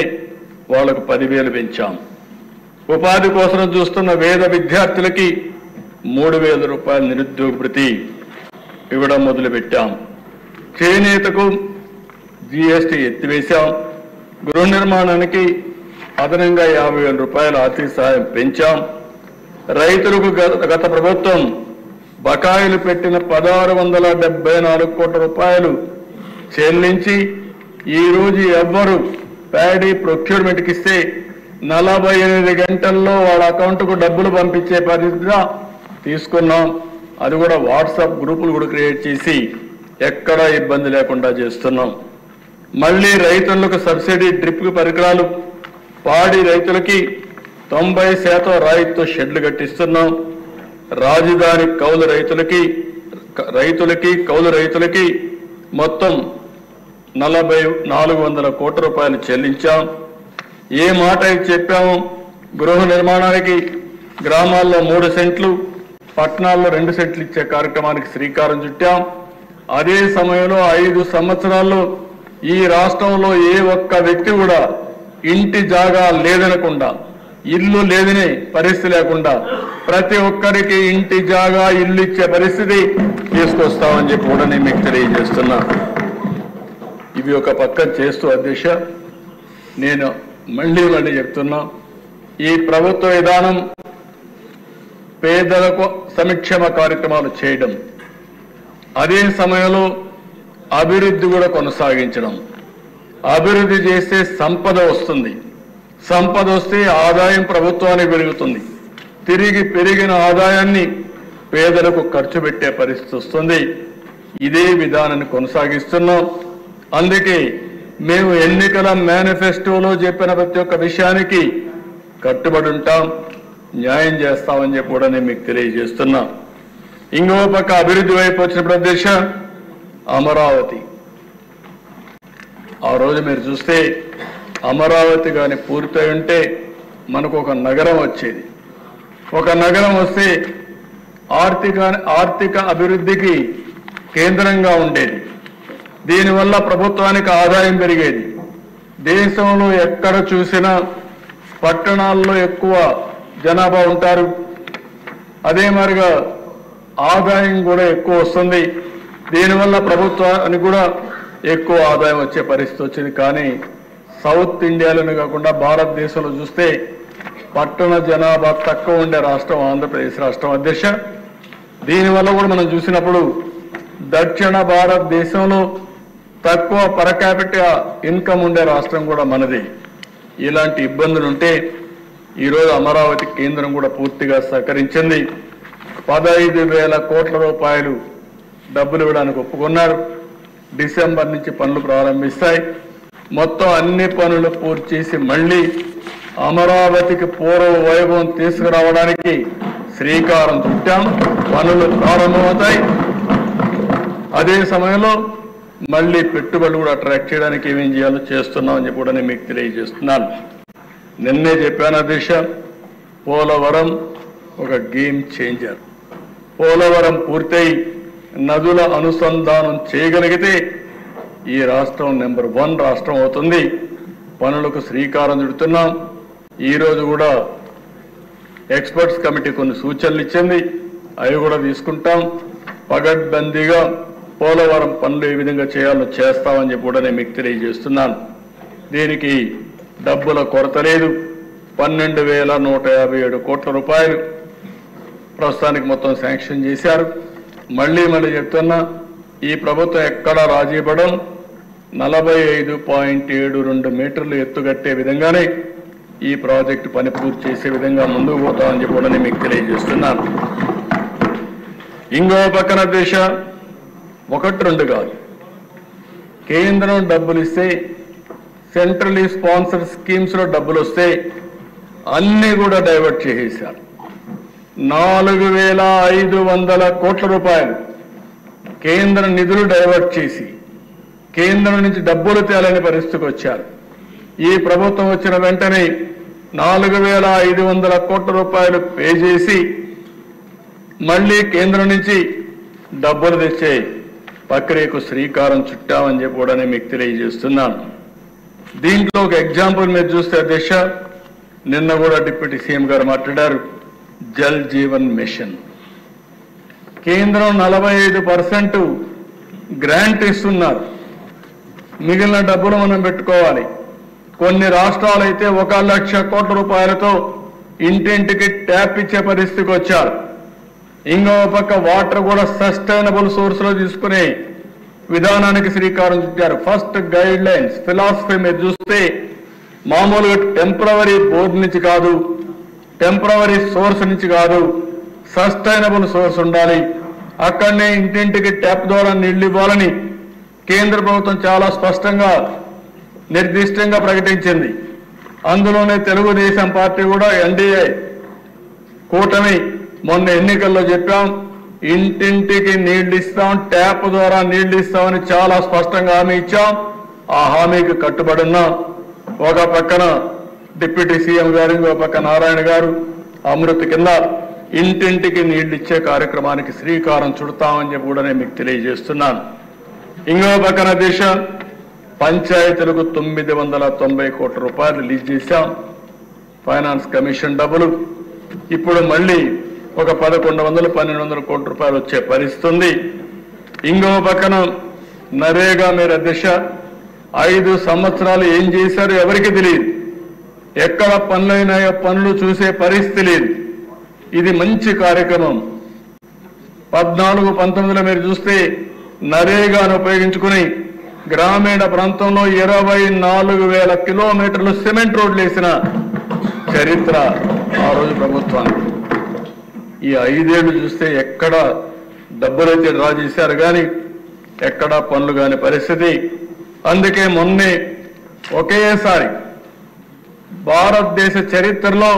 వాళ్ళకు 10,000 పెంచాం. ఉపాధి కోసం చూస్తున్న వేద విద్యార్థులకి 3,000 రూపాయల నిరుద్యోగ భృతి ఇవ్వడం మొదలుపెట్టాం. చేనేతకు జీఎస్టీ ఎత్తివేశాం. గృహ నిర్మాణానికి అదనంగా 50,000 రూపాయల ఆర్థిక సహాయం పెంచాం. రైతులకు గత ప్రభుత్వం బకాయిలు పెట్టిన 1,674 కోట్ల రూపాయలు చెల్లించి ఈ రోజు ఎవ్వరు ప్యాడీ ప్రొక్యూర్మెంట్కి ఇస్తే 48 గంటల్లో వాళ్ళ అకౌంట్కు డబ్బులు పంపించే పరిస్థితిగా తీసుకున్నాం. అది కూడా వాట్సాప్ గ్రూపులు కూడా క్రియేట్ చేసి ఎక్కడా ఇబ్బంది లేకుండా చేస్తున్నాం. మళ్ళీ రైతులకు సబ్సిడీ డ్రిప్ పరికరాలు, పాడి రైతులకి 90% రాయితీతో షెడ్లు కట్టిస్తున్నాం. రాజధాని కౌలు రైతులకి మొత్తం 400 కోట్ల రూపాయలు చెల్లించాం. ఏ మాట చెప్పాము, గృహ నిర్మాణానికి గ్రామాల్లో 3 సెంట్లు, పట్టణాల్లో 2 సెంట్లు ఇచ్చే కార్యక్రమానికి శ్రీకారం చుట్టాం. అదే సమయంలో 5 సంవత్సరాల్లో ఈ రాష్ట్రంలో ఏ ఒక్క వ్యక్తి కూడా ఇంటి జాగా లేదనకుండా, ఇల్లు లేదని పరిస్థితి లేకుండా ప్రతి ఒక్కరికి ఇంటి జాగా ఇల్లు ఇచ్చే పరిస్థితి తీసుకొస్తామని చెప్పి కూడా నేను మీకు తెలియజేస్తున్నా. ఇవి ఒక పక్కన చేస్తూ అధ్యక్ష, నేను మళ్ళీ చెప్తున్నా, ఈ ప్రభుత్వ విధానం పేదలకు సంక్షేమ కార్యక్రమాలు చేయడం, అదే సమయంలో అభివృద్ధి కూడా కొనసాగించడం. అభివృద్ధి చేస్తే సంపద వస్తుంది, సంపద వస్తే ఆదాయం ప్రభుత్వానికి పెరుగుతుంది, తిరిగి పెరిగిన ఆదాయాన్ని పేదలకు ఖర్చు పెట్టే పరిస్థితి వస్తుంది. ఇదే విధానాన్ని కొనసాగిస్తున్నాం. అందుకే మేము ఎన్నికల మేనిఫెస్టోలో చెప్పిన ప్రతి ఒక్క విషయానికి కట్టుబడి ఉంటాం, న్యాయం చేస్తామని చెప్పి కూడా నేను మీకు తెలియజేస్తున్నా. ఇంకో పక్క అభివృద్ధి వైపు వచ్చినప్పుడు అధ్యక్ష, అమరావతి ఆ రోజు మీరు చూస్తే అమరావతి కానీ పూర్తయి ఉంటే మనకు ఒక నగరం వచ్చేది. ఒక నగరం వస్తే ఆర్థిక అభివృద్ధికి కేంద్రంగా ఉండేది. దీనివల్ల ప్రభుత్వానికి ఆదాయం పెరిగేది. దేశంలో ఎక్కడ చూసినా పట్టణాల్లో ఎక్కువ జనాభా ఉంటారు, అదే మాదిరిగా ఆదాయం కూడా ఎక్కువ వస్తుంది. దీనివల్ల ప్రభుత్వానికి కూడా ఎక్కువ ఆదాయం వచ్చే పరిస్థితి వచ్చింది. కానీ సౌత్ ఇండియాలోనే కాకుండా భారతదేశంలో చూస్తే పట్టణ జనాభా తక్కువ ఉండే రాష్ట్రం ఆంధ్రప్రదేశ్ రాష్ట్రం అధ్యక్ష. దీనివల్ల కూడా మనం చూసినప్పుడు దక్షిణ భారతదేశంలో తక్కువ పర్ క్యాపిటల్ ఇన్కమ్ ఉండే రాష్ట్రం కూడా మనది. ఇలాంటి ఇబ్బందులు ఉంటే ఈరోజు అమరావతి కేంద్రం కూడా పూర్తిగా సహకరించింది. 15,000 కోట్ల రూపాయలు డబ్బులు ఇవ్వడానికి ఒప్పుకున్నారు. డిసెంబర్ నుంచి పనులు ప్రారంభిస్తాయి. మొత్తం అన్ని పనులు పూర్తి చేసి మళ్ళీ అమరావతికి పూర్వ వైభవం తీసుకురావడానికి శ్రీకారం చుట్టాం. పనులు ప్రారంభమవుతాయి. అదే సమయంలో మళ్ళీ పెట్టుబడులు కూడా అట్రాక్ట్ చేయడానికి ఏమేం చేయాలో చేస్తున్నామని చెప్పి కూడా నేను మీకు తెలియజేస్తున్నాను. నిన్నే చెప్పాను దిశ, పోలవరం ఒక గేమ్ చేంజర్. పోలవరం పూర్తయి నదుల అనుసంధానం చేయగలిగితే ఈ రాష్ట్రం నెంబర్ 1 రాష్ట్రం అవుతుంది. పనులకు శ్రీకారం చుడుతున్నాం. ఈరోజు కూడా ఎక్స్పర్ట్స్ కమిటీ కొన్ని సూచనలు ఇచ్చింది, అవి కూడా తీసుకుంటాం. పగడ్బందీగా పోలవరం పనులు ఏ విధంగా చేయాలో చేస్తామని చెప్పి కూడా నేను మీకు తెలియజేస్తున్నాను. దీనికి డబ్బుల కొరత లేదు. 12,157 కోట్ల రూపాయలు ప్రస్తుతానికి మొత్తం శాంక్షన్ చేశారు. మళ్ళీ చెప్తున్నా, ఈ ప్రభుత్వం ఎక్కడా రాజీ పడం. 45.72 మీటర్లు ఎత్తుగట్టే విధంగానే ఈ ప్రాజెక్టు పని పూర్తి చేసే విధంగా ముందుకు పోతామని చెప్పి కూడా నేను మీకు తెలియజేస్తున్నాను. ఇంకో పక్కన దేశ 1-2 కాదు, కేంద్రం డబ్బులు ఇస్తే, సెంట్రలీ స్పాన్సర్డ్ స్కీమ్స్ లో డబ్బులు వస్తే అన్ని కూడా డైవర్ట్ చేసేశారు. 4,500 కోట్ల రూపాయలు కేంద్ర నిధులు డైవర్ట్ చేసి కేంద్రం నుంచి డబ్బులు తేలని పరిస్థితికి వచ్చారు. ఈ ప్రభుత్వం వచ్చిన వెంటనే 4,500 కోట్ల రూపాయలు పే చేసి మళ్ళీ కేంద్రం నుంచి డబ్బులు తెచ్చే ప్రక్రియకు శ్రీకారం చుట్టామని చెప్పి కూడా నేను మీకు తెలియజేస్తున్నాను. దీంట్లో ఒక ఎగ్జాంపుల్ మీరు చూస్తే దిశ, నిన్న కూడా డిప్యూటీ సీఎం గారు మాట్లాడారు, జల్ జీవన్ మిషన్. కేంద్రం 45% గ్రాంట్ ఇస్తున్నారు, మిగిలిన డబ్బులు మనం పెట్టుకోవాలి. కొన్ని రాష్ట్రాలు అయితే 1,00,000 కోట్ల రూపాయలతో ఇంటింటికి ట్యాప్ ఇచ్చే పరిస్థితికి వచ్చారు. ఇంకో పక్క వాటర్ కూడా సస్టైనబుల్ సోర్స్ లో తీసుకునే విధానానికి శ్రీకారం చుట్టారు. ఫస్ట్ గైడ్ లైన్స్ ఫిలాసఫీ మీరు చూస్తే మామూలుగా టెంపరవరీ బోర్డు నుంచి కాదు, టెంపరవరీ సోర్స్ నుంచి కాదు, సస్టైనబుల్ సోర్స్ ఉండాలి. అక్కడనే ఇంటింటికి ట్యాప్ ద్వారా నీళ్లు ఇవ్వాలని కేంద్ర ప్రభుత్వం చాలా స్పష్టంగా నిర్దిష్టంగా ప్రకటించింది. అందులోనే తెలుగుదేశం పార్టీ కూడా ఎన్డీఏ కూటమి మొన్న ఎన్నికల్లో చెప్పాం, ఇంటింటికి నీళ్లు ఇస్తాం, ట్యాప్ ద్వారా నీళ్లు ఇస్తామని చాలా స్పష్టంగా హామీ ఇచ్చాం. ఆ హామీకి కట్టుబడి ఉన్నాం. ఒక పక్కన డిప్యూటీ సీఎం గారు, ఇంకో పక్క నారాయణ గారు అమృత్ కింద ఇంటింటికి నీళ్లు ఇచ్చే కార్యక్రమానికి శ్రీకారం చుడతామని చెప్పి కూడా నేను మీకు తెలియజేస్తున్నాను. ఇంకో పక్కన దేశ పంచాయతీలకు 990 కోట్ల రూపాయలు రిలీజ్ చేశాం. ఫైనాన్స్ కమిషన్ డబ్బులు ఇప్పుడు మళ్ళీ ఒక 1,100-1,200 కోట్ల రూపాయలు వచ్చే పరిస్థితి ఉంది. ఇంకో పక్కన నరేగా మీరు అధ్యక్ష 5 సంవత్సరాలు ఏం చేశారు ఎవరికి తెలియదు. ఎక్కడ పనులైనాయో పనులు చూసే పరిస్థితి లేదు. ఇది మంచి కార్యక్రమం. 14-19లో మీరు చూస్తే నరేగాను ఉపయోగించుకుని గ్రామీణ ప్రాంతంలో 24,000 కిలోమీటర్లు సిమెంట్ రోడ్లు వేసిన చరిత్ర ఆ రోజు ప్రభుత్వానికి. ఈ 5 ఏళ్లు చూస్తే ఎక్కడ డబ్బులైతే డ్రా చేశారు కానీ ఎక్కడా పనులు కాని పరిస్థితి. అందుకే మొన్నే ఒకేసారి భారతదేశ చరిత్రలో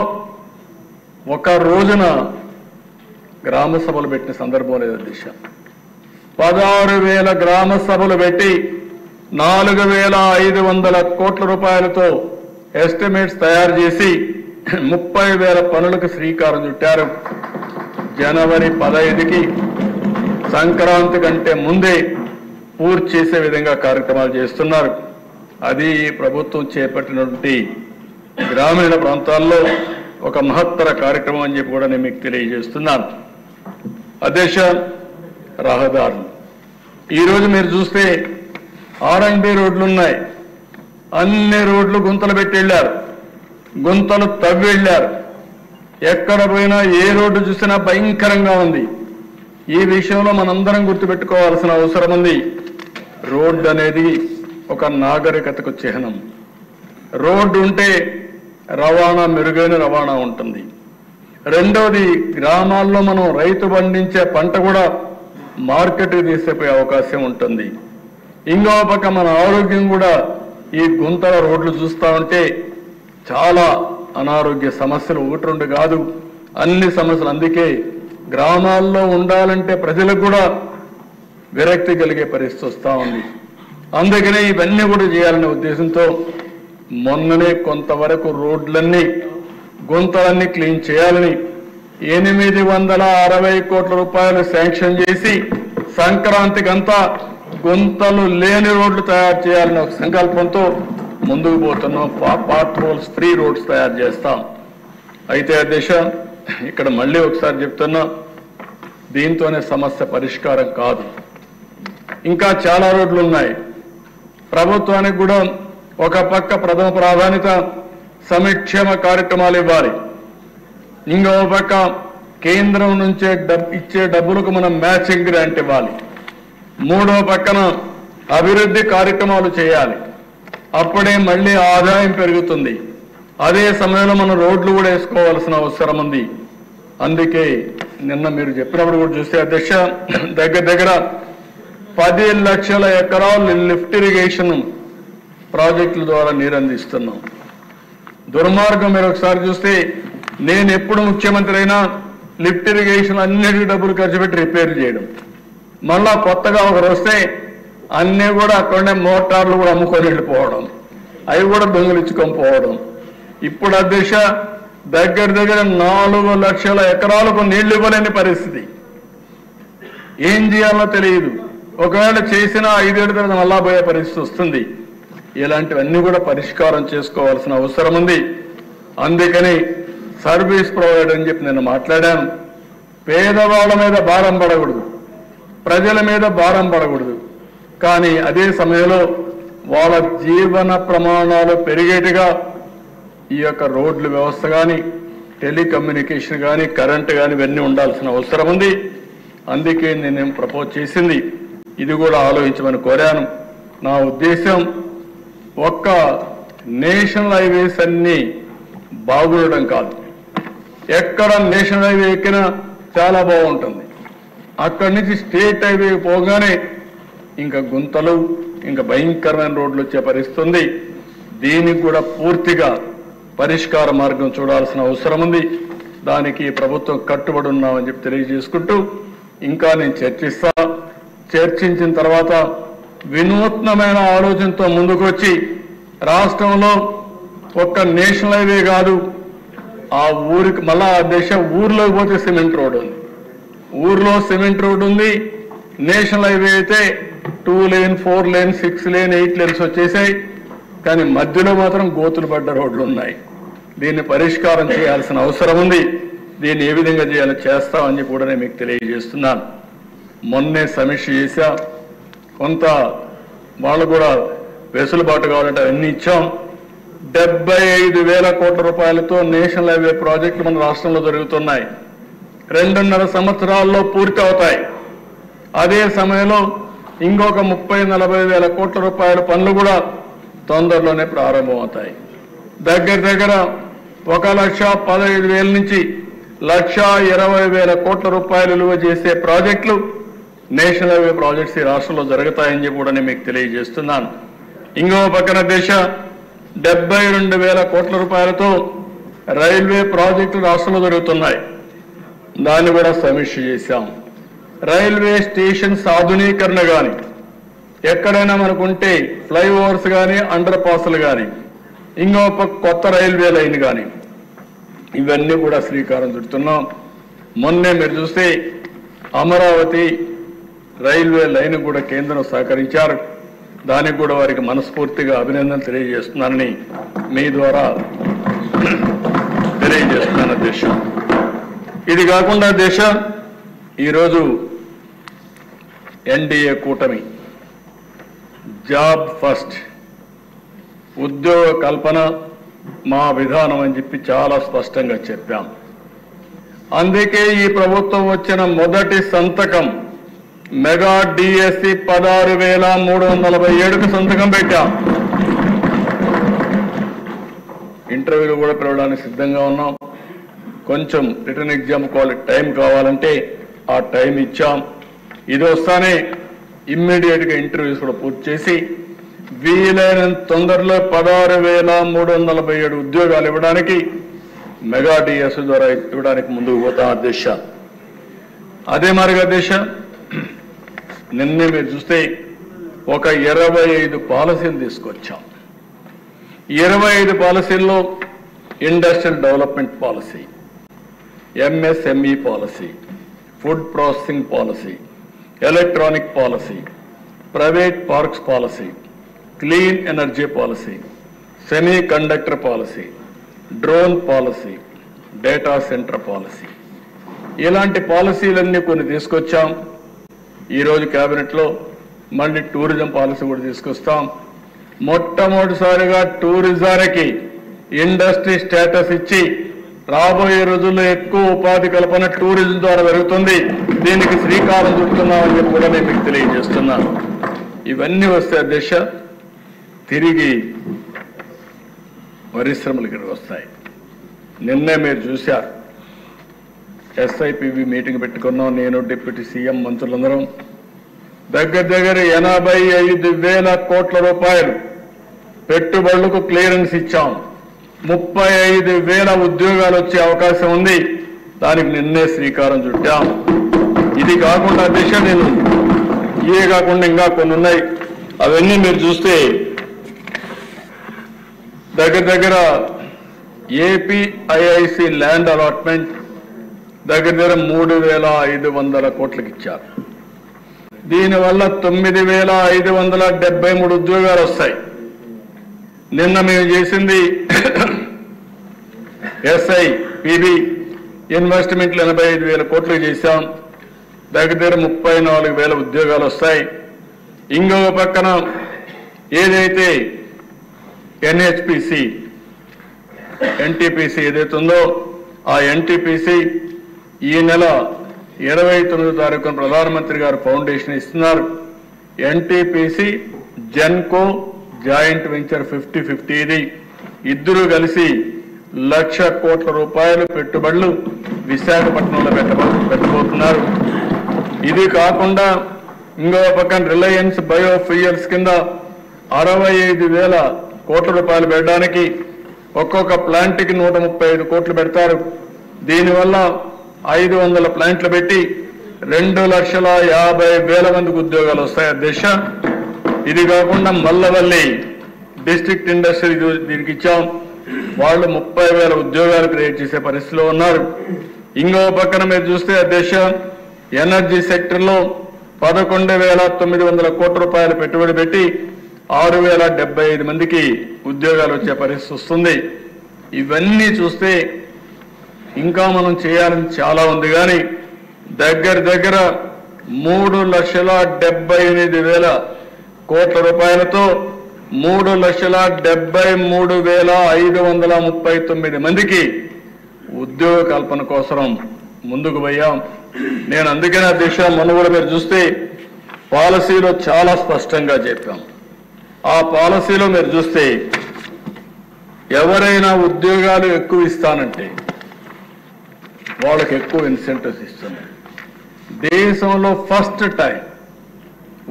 ఒక రోజున గ్రామ సభలు పెట్టిన సందర్భం లేదు దిశ. 16,000 గ్రామ సభలు పెట్టి 4,500 కోట్ల రూపాయలతో ఎస్టిమేట్స్ తయారు చేసి 30,000 పనులకు శ్రీకారం చుట్టారు. జనవరి 15కి సంక్రాంతి కంటే ముందే పూర్తి చేసే విధంగా కార్యక్రమాలు చేస్తున్నారు. అది ప్రభుత్వం చేపట్టినటువంటి గ్రామీణ ప్రాంతాల్లో ఒక మహత్తర కార్యక్రమం అని చెప్పి కూడా నేను మీకు తెలియజేస్తున్నాను. అధ్యక్ష, రహదారులు ఈరోజు మీరు చూస్తే R&B రోడ్లు ఉన్నాయి. అన్ని రోడ్లు గుంతలు పెట్టి వెళ్ళారు, గుంతలు తవ్వి వెళ్ళారు. ఎక్కడ పోయినా ఏ రోడ్డు చూసినా భయంకరంగా ఉంది. ఈ విషయంలో మనందరం గుర్తుపెట్టుకోవాల్సిన అవసరం ఉంది. రోడ్డు అనేది ఒక నాగరికతకు చిహ్నం. రోడ్డు ఉంటే రవాణా మెరుగైన రవాణా ఉంటుంది. రెండవది, గ్రామాల్లో మనం రైతు పండించే పంట కూడా మార్కెట్కి తీసుకుపోయే అవకాశం ఉంటుంది. ఇంకో పక్క మన ఆరోగ్యం కూడా ఈ గుంతల రోడ్లు చూస్తూ ఉంటే చాలా అనారోగ్య సమస్యలు ఒకటి రెండు కాదు, అన్ని సమస్యలు. అందుకే గ్రామాల్లో ఉండాలంటే ప్రజలకు కూడా విరక్తి కలిగే పరిస్థితి వస్తూ ఉంది. అందుకనే ఇవన్నీ కూడా చేయాలనే ఉద్దేశంతో మొన్ననే కొంతవరకు రోడ్లన్నీ గుంతలన్నీ క్లీన్ చేయాలని 860 కోట్ల రూపాయలు శాంక్షన్ చేసి సంక్రాంతికంతా గుంతలు లేని రోడ్లు తయారు చేయాలనే ఒక సంకల్పంతో ముందుకు పోతున్నాం. పార్ట్ హోల్స్ ఫ్రీ రోడ్స్ తయారు చేస్తాం. అయితే అధ్యక్ష, ఇక్కడ మళ్ళీ ఒకసారి చెప్తున్నా, దీంతోనే సమస్య పరిష్కారం కాదు. ఇంకా చాలా రోడ్లు ఉన్నాయి. ప్రభుత్వానికి కూడా ఒక పక్క ప్రథమ ప్రాధాన్యత సంక్షేమ కార్యక్రమాలు ఇవ్వాలి, ఇంకో పక్క కేంద్రం నుంచే ఇచ్చే డబ్బులకు మనం మ్యాచింగ్ గ్రాంట్ ఇవ్వాలి, మూడో పక్కన అభివృద్ధి కార్యక్రమాలు చేయాలి. అప్పుడే మళ్ళీ ఆదాయం పెరుగుతుంది. అదే సమయంలో మనం రోడ్లు కూడా వేసుకోవాల్సిన అవసరం ఉంది. అందుకే నిన్న మీరు చెప్పినప్పుడు కూడా చూస్తే అధ్యక్ష, దగ్గర 10 లక్షల ఎకరాలు లిఫ్ట్ ఇరిగేషన్ ప్రాజెక్టుల ద్వారా నీరు అందిస్తున్నాం. దుర్మార్గం మీరు ఒకసారి చూస్తే, నేను ఎప్పుడు ముఖ్యమంత్రి అయినా లిఫ్ట్ ఇరిగేషన్ అన్నిటికీ డబ్బులు ఖర్చు పెట్టి రిపేర్ చేయడం, మళ్ళా కొత్తగా ఒకరు వస్తే అన్నీ కూడా అక్కడనే మోటార్లు కూడా అమ్ముకొని వెళ్ళిపోవడం, అవి కూడా దొంగిలించుకొని పోవడం. ఇప్పుడు అధ్యక్ష దగ్గర 4 లక్షల ఎకరాలకు నీళ్లు ఇవ్వలేని పరిస్థితి. ఏం చేయాలో తెలియదు. ఒకవేళ చేసిన 5 ఏళ్ళ తర్వాత మళ్ళా పోయే పరిస్థితి వస్తుంది. ఇలాంటివన్నీ కూడా పరిష్కారం చేసుకోవాల్సిన అవసరం ఉంది. అందుకని సర్వీస్ ప్రొవైడర్ అని చెప్పి నేను మాట్లాడాను. పేదవాళ్ళ మీద భారం పడకూడదు, ప్రజల మీద భారం పడకూడదు. కానీ అదే సమయంలో వాళ్ళ జీవన ప్రమాణాలు పెరిగేట్టుగా ఈ యొక్క రోడ్ల వ్యవస్థ కానీ, టెలికమ్యూనికేషన్ కానీ, కరెంటు కానీ ఇవన్నీ ఉండాల్సిన అవసరం ఉంది. అందుకే నేనేం ప్రపోజ్ చేసింది, ఇది కూడా ఆలోచించమని కోరాను. నా ఉద్దేశం ఒక్క నేషనల్ హైవేస్ అన్ని బాగుండడం కాదు, ఎక్కడ నేషనల్ హైవే ఎక్కినా చాలా బాగుంటుంది. అక్కడి నుంచి స్టేట్ హైవే పోగానే ఇంకా గుంతలు, ఇంకా భయంకరమైన రోడ్లు వచ్చే పరిస్థితి ఉంది. దీనికి కూడా పూర్తిగా పరిష్కార మార్గం చూడాల్సిన అవసరం ఉంది. దానికి ప్రభుత్వం కట్టుబడి ఉన్నామని చెప్పి తెలియజేసుకుంటూ, ఇంకా నేను చర్చించిన తర్వాత వినూత్నమైన ఆలోచనతో ముందుకు వచ్చి రాష్ట్రంలో ఒక్క నేషనల్ హైవే కాదు, ఆ ఊరికి మళ్ళా దేశ ఊర్లోకి పోతే సిమెంట్ రోడ్ ఉంది, ఊర్లో సిమెంట్ రోడ్ ఉంది. నేషనల్ హైవే అయితే 2 లేన్ 4 లేన్ 6 లేన్ 8 లేన్స్ వచ్చేసాయి. కానీ మధ్యలో మాత్రం గోతులు పడ్డ రోడ్లు ఉన్నాయి. దీన్ని పరిష్కారం చేయాల్సిన అవసరం ఉంది. దీన్ని ఏ విధంగా చేయాలో చేస్తామని చెప్పి కూడా నేను మీకు తెలియజేస్తున్నాను. మొన్నే సమీక్ష చేశా. కొంత వాళ్ళు కూడా వెసులుబాటు కావాలంటే అన్ని ఇచ్చాం. 75,000 కోట్ల రూపాయలతో నేషనల్ హైవే ప్రాజెక్టులు మన రాష్ట్రంలో జరుగుతున్నాయి. 2.5 సంవత్సరాల్లో పూర్తి అవుతాయి. అదే సమయంలో ఇంకొక 30-40 వేల కోట్ల రూపాయల పనులు కూడా తొందరలోనే ప్రారంభమవుతాయి. దగ్గర 1,15,000 నుంచి 1,20,000 కోట్ల రూపాయలు విలువ చేసే ప్రాజెక్టులు నేషనల్ హైవే ప్రాజెక్ట్స్ ఈ రాష్ట్రంలో జరుగుతాయని చెప్పి కూడా నేను మీకు తెలియజేస్తున్నాను. ఇంకో పక్కన దేశ 72,000 కోట్ల రూపాయలతో రైల్వే ప్రాజెక్టులు రాష్ట్రంలో జరుగుతున్నాయి. దాన్ని కూడా సమీక్ష చేశాం. రైల్వే స్టేషన్స్ ఆధునీకరణ కానీ, ఎక్కడైనా మనకుంటే ఫ్లైఓవర్స్ కానీ, అండర్ పాస్లు కానీ, ఇంకో కొత్త రైల్వే లైన్ కానీ, ఇవన్నీ కూడా శ్రీకారం చుడుతున్నాం. మొన్నే మీరు చూస్తే అమరావతి రైల్వే లైన్ కూడా కేంద్రం సహకరించారు. దానికి కూడా వారికి మనస్ఫూర్తిగా అభినందనలు తెలియజేస్తున్నానని మీ ద్వారా తెలియజేస్తున్నాను అధ్యక్ష. ఇది కాకుండా దేశ ఈరోజు ఎన్డీఏ కూటమి జాబ్ ఫస్ట్, ఉద్యోగ కల్పన మా విధానం అని చెప్పి చాలా స్పష్టంగా చెప్పాం. అందుకే ఈ ప్రభుత్వం వచ్చిన మొదటి సంతకం మెగా డిఎస్సి 16,347కు సంతకం పెట్టాం. ఇంటర్వ్యూలు కూడా పిలవడానికి సిద్ధంగా ఉన్నాం. కొంచెం రిటర్న్ ఎగ్జామ్ టైం కావాలంటే ఆ టైం ఇచ్చాం. ఇది వస్తానే ఇమ్మీడియట్గా ఇంటర్వ్యూస్ కూడా పూర్తి చేసి వీలైనంత తొందరలో 16,347 ఉద్యోగాలు ఇవ్వడానికి మెగా డిఎస్ ద్వారా ఇవ్వడానికి ముందుకు పోతాం అధ్యక్ష. అదే మరిగా అధ్యక్ష, నిన్నే మీరు చూస్తే ఒక 25 పాలసీలు తీసుకొచ్చాం. 25 పాలసీల్లో industrial development policy, MSME policy, food processing policy, electronic policy, private parks policy, clean energy policy, semiconductor policy, drone policy, data centre policy, ఇలాంటి పాలసీలన్నీ కొన్ని తీసుకొచ్చాం. ఈరోజు కేబినెట్లో మళ్ళీ టూరిజం పాలసీ కూడా తీసుకొస్తాం. మొట్టమొదటిసారిగా టూరిజానికి ఇండస్ట్రీ స్టేటస్ ఇచ్చి రాబోయే రోజుల్లో ఎక్కువ ఉపాధి కల్పన టూరిజం ద్వారా జరుగుతుంది. దీనికి శ్రీకారం చుడుతున్నామని చెప్పి కూడా నేను మీకు తెలియజేస్తున్నాను. ఇవన్నీ వస్తే అధ్యక్ష తిరిగి పరిశ్రమలు ఇక్కడికి వస్తాయి. నిన్నే మీరు చూశారు, ఎస్ఐపివి మీటింగ్ పెట్టుకున్నాం. నేను డిప్యూటీ సీఎం మంత్రులందరం దగ్గర 85,000 కోట్ల రూపాయలు పెట్టుబడులకు క్లియరెన్స్ ఇచ్చాం. 35,000 ఉద్యోగాలు వచ్చే అవకాశం ఉంది. దానికి నిన్నే శ్రీకారం చుట్టాం. ఇది కాకుండా దిశ నేను ఇవే కాకుండా ఇంకా కొన్ని ఉన్నాయి. అవన్నీ మీరు చూస్తే దగ్గర ఏపీఐఐసి ల్యాండ్ అలాట్మెంట్ దగ్గర 3,500 కోట్లకి ఇచ్చారు. దీనివల్ల 9,573 ఉద్యోగాలు వస్తాయి. నిన్న మేము చేసింది ఎస్ఐపిబి ఇన్వెస్ట్మెంట్లు 85,000 కోట్లకు చేశాం. దగ్గర 34,000 ఉద్యోగాలు వస్తాయి. ఇంకొక పక్కన ఏదైతే ఎన్హెచ్పిసి ఎన్టీపీసీ ఏదైతే ఉందో ఆ ఎన్టీపీసీ ఈ నెల 29వ తారీఖున ప్రధానమంత్రి గారు ఫౌండేషన్ ఇస్తున్నారు. ఎన్టీపీసీ జెన్కో జాయింట్ వెంచర్ 50-50 ఇది. ఇద్దరు కలిసి 1,00,000 కోట్ల రూపాయలు పెట్టుబడులు విశాఖపట్నంలో పెట్టబోతున్నారు. ఇది కాకుండా ఇంకో పక్కన రిలయన్స్ బయోఫ్యూయల్స్ కింద 65,000 కోట్ల రూపాయలు పెట్టడానికి ఒక్కొక్క ప్లాంట్కి 135 కోట్లు పెడతారు. దీనివల్ల 500 ప్లాంట్లు పెట్టి 2,50,000 మందికి ఉద్యోగాలు వస్తాయి అధ్యక్ష. ఇది కాకుండా మల్లవల్లి డిస్ట్రిక్ట్ ఇండస్ట్రీ దీనికి ఇచ్చాం. వాళ్ళు 30,000 ఉద్యోగాలు క్రియేట్ చేసే పరిస్థితిలో ఉన్నారు. ఇంకో పక్కన మీరు చూస్తే అధ్యక్ష ఎనర్జీ సెక్టర్లో 11,900 కోట్ల రూపాయలు పెట్టుబడి పెట్టి 6,075 మందికి ఉద్యోగాలు వచ్చే పరిస్థితి వస్తుంది. ఇవన్నీ చూస్తే ఇంకా మనం చేయాలని చాలా ఉంది. కానీ దగ్గర 3,78,000 కోట్ల రూపాయలతో 3,73,539 మందికి ఉద్యోగ కల్పన కోసం ముందుకు పోయాం. నేను అందుకనే అధ్యక్ష మొన్న కూడా మీరు చూస్తే పాలసీలో చాలా స్పష్టంగా చెప్పాం. ఆ పాలసీలో మీరు చూస్తే ఎవరైనా ఉద్యోగాలు ఎక్కువ ఇస్తానంటే వాళ్ళకి ఎక్కువ ఇన్సెంటివ్స్ ఇస్తున్నాయి. దేశంలో ఫస్ట్ టైం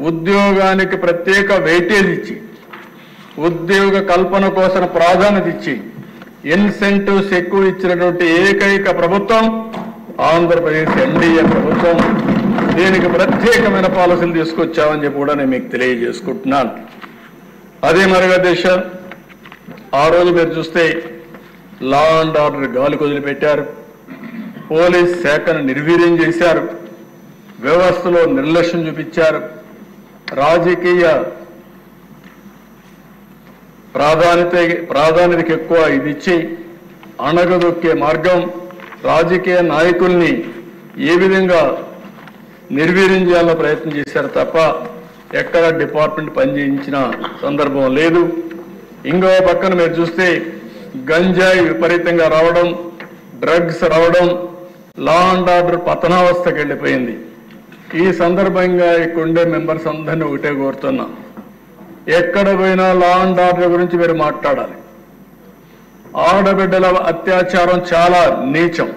ఉద్యోగానికి ప్రత్యేక వెయిటేజ్ ఇచ్చి ఉద్యోగ కల్పన కోసం ప్రాధాన్యత ఇచ్చి ఇన్సెంటివ్స్ ఎక్కువ ఇచ్చినటువంటి ఏకైక ప్రభుత్వం ఆంధ్రప్రదేశ్ ఎన్డీఏ ప్రభుత్వం. దీనికి ప్రత్యేకమైన పాలసీలు తీసుకొచ్చామని చెప్పి కూడా నేను మీకు తెలియజేసుకుంటున్నాను. అదే మరిగా దేశ ఆ రోజు మీరు చూస్తే లా అండ్ ఆర్డర్ గాలికి వదిలిపెట్టారు. పోలీస్ శాఖను నిర్వీర్యం చేశారు. వ్యవస్థలో నిర్లక్ష్యం చూపించారు. రాజకీయ ప్రాధాన్యతకి ఎక్కువ ఇది ఇచ్చి అణగదొక్కే మార్గం, రాజకీయ నాయకుల్ని ఏ విధంగా నిర్వీర్యం చేయాలో ప్రయత్నం చేశారు తప్ప ఎక్కడ డిపార్ట్మెంట్ పనిచేయించిన సందర్భం లేదు. ఇంకో పక్కన మీరు చూస్తే గంజాయి విపరీతంగా రావడం, డ్రగ్స్ రావడం, లా అండ్ ఆర్డర్ పతనావస్థకి వెళ్ళిపోయింది. ఈ సందర్భంగా ఇక్కడుండే మెంబర్స్ అందరినీ ఒకటే కోరుతున్నా, ఎక్కడ పోయినా లా అండ్ ఆర్డర్ గురించి మీరు మాట్లాడాలి. ఆడబిడ్డల అత్యాచారం చాలా నీచం,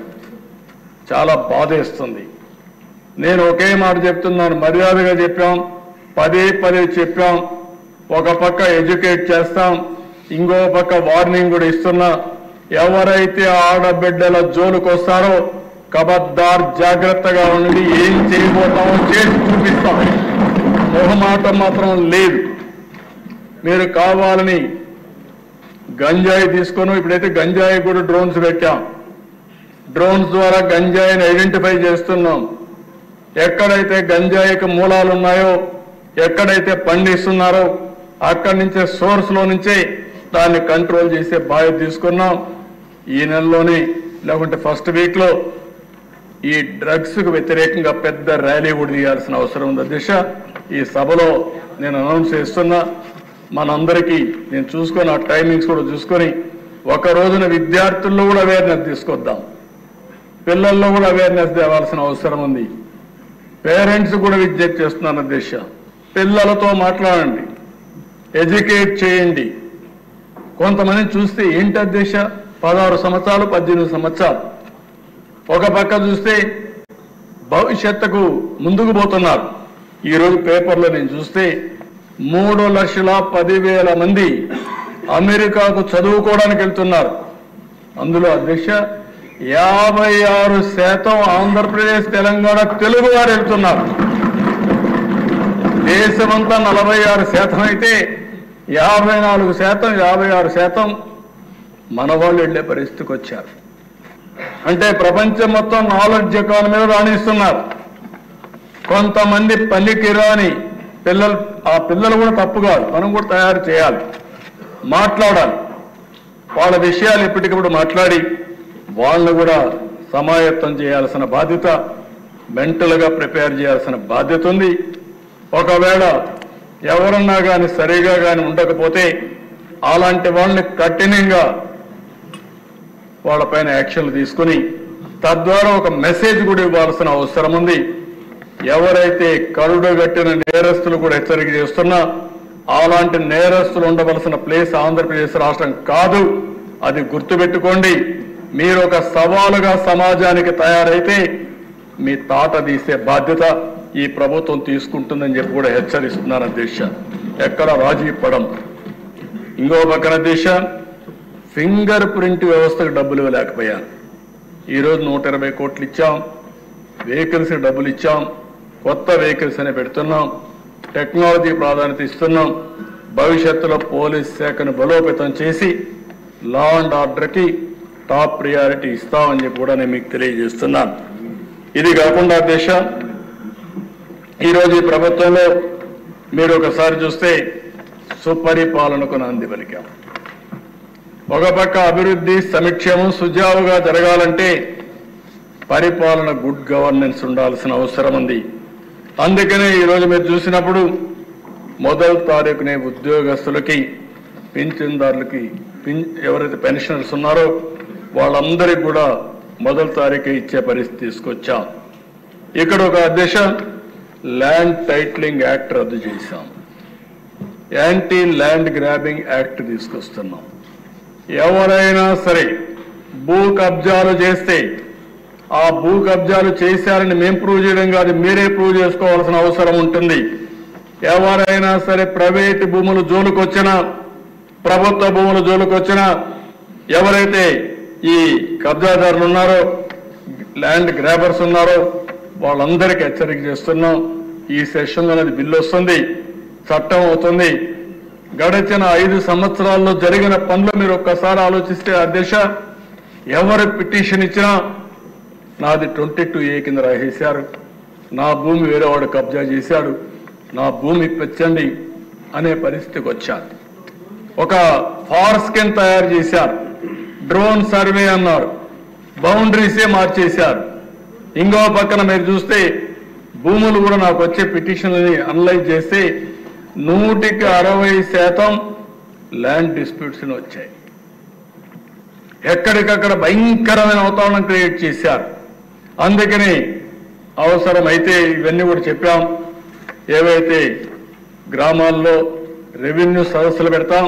చాలా బాధేస్తుంది. నేను ఒకే మాట చెప్తున్నాను, మర్యాదగా చెప్పాం, పదే పదే చెప్పాం. ఒక పక్క ఎడ్యుకేట్ చేస్తాం, ఇంకో పక్క వార్నింగ్ కూడా ఇస్తున్నా. ఎవరైతే ఆడబిడ్డల జోలికి వస్తారో కబద్దార్ జాగ్రత్తగా ఉండి ఏం చేయబోతామో చేసి చూపిస్తాం. మొహమాటం మాత్రం లేదు. మీరు కావాలని గంజాయి తీసుకొని, ఇప్పుడైతే గంజాయి కూడా డ్రోన్స్ పెట్టాం. డ్రోన్స్ ద్వారా గంజాయిని ఐడెంటిఫై చేస్తున్నాం. ఎక్కడైతే గంజాయికి మూలాలు ఉన్నాయో, ఎక్కడైతే పండిస్తున్నారో అక్కడి నుంచే సోర్స్లో నుంచే దాన్ని కంట్రోల్ చేసే బాధ్యత తీసుకున్నాం. ఈ నెలలోనే లేకుంటే ఫస్ట్ వీక్లో ఈ డ్రగ్స్కు వ్యతిరేకంగా పెద్ద ర్యాలీ కూడా తీయాల్సిన అవసరం ఉంది అధ్యక్ష. ఈ సభలో నేను అనౌన్స్ చేస్తున్నా. మనందరికీ నేను చూసుకొని ఆ టైమింగ్స్ కూడా చూసుకొని ఒక రోజున విద్యార్థుల్లో కూడా అవేర్నెస్ తీసుకొద్దాం, పిల్లల్లో కూడా అవేర్నెస్ తేవాల్సిన అవసరం ఉంది. పేరెంట్స్ కూడా విజ్ఞప్తి చేస్తున్నాను అధ్యక్ష, పిల్లలతో మాట్లాడండి, ఎడ్యుకేట్ చేయండి. కొంతమంది చూస్తే ఏంటి అధ్యక్ష, 16 సంవత్సరాలు 18 సంవత్సరాలు, ఒక పక్క చూస్తే భవిష్యత్తుకు ముందుకు పోతున్నారు. ఈరోజు పేపర్లో నేను చూస్తే 3,10,000 మంది అమెరికాకు చదువుకోవడానికి వెళ్తున్నారు. అందులో అధ్యక్ష 56% ఆంధ్రప్రదేశ్ తెలంగాణ తెలుగు వారు వెళ్తున్నారు. దేశమంతా 46% అయితే 54%, 56% మన వాళ్ళు వెళ్లే పరిస్థితికి వచ్చారు. అంటే ప్రపంచం మొత్తం నాలెడ్జ్ ఎకానమీలో రాణిస్తున్నారు. కొంతమంది పనికిరాని పిల్లలు, ఆ పిల్లలు కూడా తప్పు కాదు, మనం కూడా తయారు చేయాలి, మాట్లాడాలి. వాళ్ళ విషయాలు ఎప్పటికప్పుడు మాట్లాడి వాళ్ళను కూడా సమాయత్తం చేయాల్సిన బాధ్యత, మెంటల్గా ప్రిపేర్ చేయాల్సిన బాధ్యత ఉంది. ఒకవేళ ఎవరన్నా కానీ సరిగా కానీ ఉండకపోతే అలాంటి వాళ్ళని కఠినంగా వాళ్ళపైన యాక్షన్లు తీసుకుని తద్వారా ఒక మెసేజ్ కూడా ఇవ్వాల్సిన అవసరం ఉంది. ఎవరైతే కరుడుగట్టిన నేరస్తులు కూడా హెచ్చరిక చేస్తున్నా అలాంటి నేరస్తులు ఉండవలసిన ప్లేస్ ఆంధ్రప్రదేశ్ రాష్ట్రం కాదు, అది గుర్తుపెట్టుకోండి. మీరు ఒక సవాలుగా సమాజానికి తయారైతే మీ తాట తీసే బాధ్యత ఈ ప్రభుత్వం తీసుకుంటుందని చెప్పి కూడా హెచ్చరిస్తున్నాను అధ్యక్ష. ఎక్కడ రాజీ పడం. ఇంకో పక్కన అధ్యక్ష, ఫింగర్ ప్రింట్ వ్యవస్థకు డబ్బులు ఇవ్వలేకపోయాను. ఈరోజు 120 కోట్లు ఇచ్చాం, వెహికల్స్కి డబ్బులు ఇచ్చాం, కొత్త వెహికల్స్ అనే పెడుతున్నాం, టెక్నాలజీ ప్రాధాన్యత ఇస్తున్నాం. భవిష్యత్తులో పోలీస్ శాఖను బలోపేతం చేసి లా అండ్ ఆర్డర్కి టాప్ ప్రియారిటీ ఇస్తామని చెప్పి కూడా నేను మీకు తెలియజేస్తున్నాను. ఇది కాకుండా అధ్యక్ష, ఈరోజు ఈ ప్రభుత్వంలో మీరు ఒకసారి చూస్తే సుపరిపాలనకు నాంది పలికాం. ఒక పక్క అభివృద్ధి సంక్షేమం సుజావుగా జరగాలంటే పరిపాలన గుడ్ గవర్నెన్స్ ఉండాల్సిన అవసరం ఉంది. అందుకనే ఈరోజు మీరు చూసినప్పుడు 1వ తారీఖునే ఉద్యోగస్తులకి, పింఛన్దారులకి, ఎవరైతే పెన్షనర్స్ ఉన్నారో వాళ్ళందరికీ కూడా 1వ తారీఖు ఇచ్చే పరిస్థితి తీసుకొచ్చాం. ఇక్కడ ఒక అధ్యక్ష, ల్యాండ్ టైటిలింగ్ యాక్ట్ రద్దు చేశాం, యాంటీ ల్యాండ్ గ్రాబింగ్ యాక్ట్ తీసుకొస్తున్నాం. ఎవరైనా సరే భూ కబ్జాలు చేస్తే ఆ భూ కబ్జాలు చేశారని మేము ప్రూవ్ చేయడం కాదు, మీరే ప్రూవ్ చేసుకోవాల్సిన అవసరం ఉంటుంది. ఎవరైనా సరే ప్రైవేటు భూములు జోలుకొచ్చినా, ప్రభుత్వ భూములు జోలుకొచ్చినా, ఎవరైతే ఈ కబ్జాదారులు ఉన్నారో, ల్యాండ్ గ్రాబర్స్ ఉన్నారో వాళ్ళందరికీ హెచ్చరిక చేస్తున్నాం. ఈ సెషన్లో అది బిల్లు వస్తుంది, చట్టం అవుతుంది. గడిచిన 5 సంవత్సరాల్లో జరిగిన పనులు మీరు ఒక్కసారి ఆలోచిస్తే అధ్యక్ష, ఎవరు పిటిషన్ ఇచ్చినా నాది 22A కింద రాసేశారు, నా భూమి వేరేవాడు కబ్జా చేశాడు, నా భూమి ఇప్పించండి అనే పరిస్థితికి వచ్చారు. ఒక ఫారెస్ట్ తయారు చేశారు, డ్రోన్ సర్వే అన్నారు, బౌండరీసే మార్చేశారు. ఇంకో పక్కన మీరు చూస్తే భూములు కూడా నాకు వచ్చే పిటిషన్లని అనలైజ్ చేస్తే 160% ల్యాండ్ డిస్ప్యూట్స్ వచ్చాయి. ఎక్కడికక్కడ భయంకరమైన వాతావరణం క్రియేట్ చేశారు. అందుకని అవసరమైతే ఇవన్నీ కూడా చెప్పాం. ఏవైతే గ్రామాల్లో రెవెన్యూ సదస్సులు పెడతాం,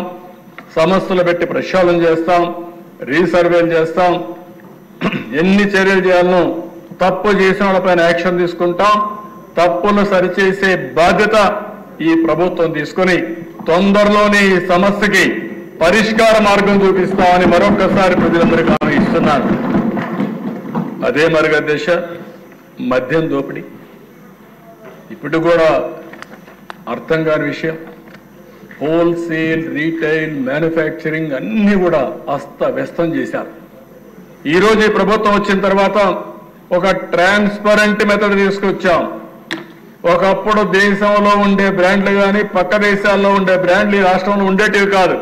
సమస్యలు పెట్టి ప్రక్షాళన చేస్తాం, రీసర్వేలు చేస్తాం, ఎన్ని చర్యలు చేయాలనో తప్పు చేసిన వాళ్ళపైన యాక్షన్ తీసుకుంటాం. తప్పులు సరిచేసే బాధ్యత ఈ ప్రభుత్వం తీసుకొని తొందరలోనే ఈ సమస్యకి పరిష్కార మార్గం చూపిస్తామని మరొకసారి ప్రజలందరికీ హామీ ఇస్తున్నాను. అదే మరిగా దేశ మద్యం దోపిడీ ఇప్పుడు కూడా అర్థం కాని విషయం. హోల్సేల్, రీటైల్, మ్యానుఫ్యాక్చరింగ్ అన్ని కూడా అస్తవ్యస్తం చేశారు. ఈరోజు ఈ ప్రభుత్వం వచ్చిన తర్వాత ఒక ట్రాన్స్పరెంట్ మెథడ్ తీసుకొచ్చాం. ఒకప్పుడు దేశంలో ఉండే బ్రాండ్లు కానీ పక్క దేశాల్లో ఉండే బ్రాండ్లు ఈ రాష్ట్రంలో ఉండేటివి కాదు.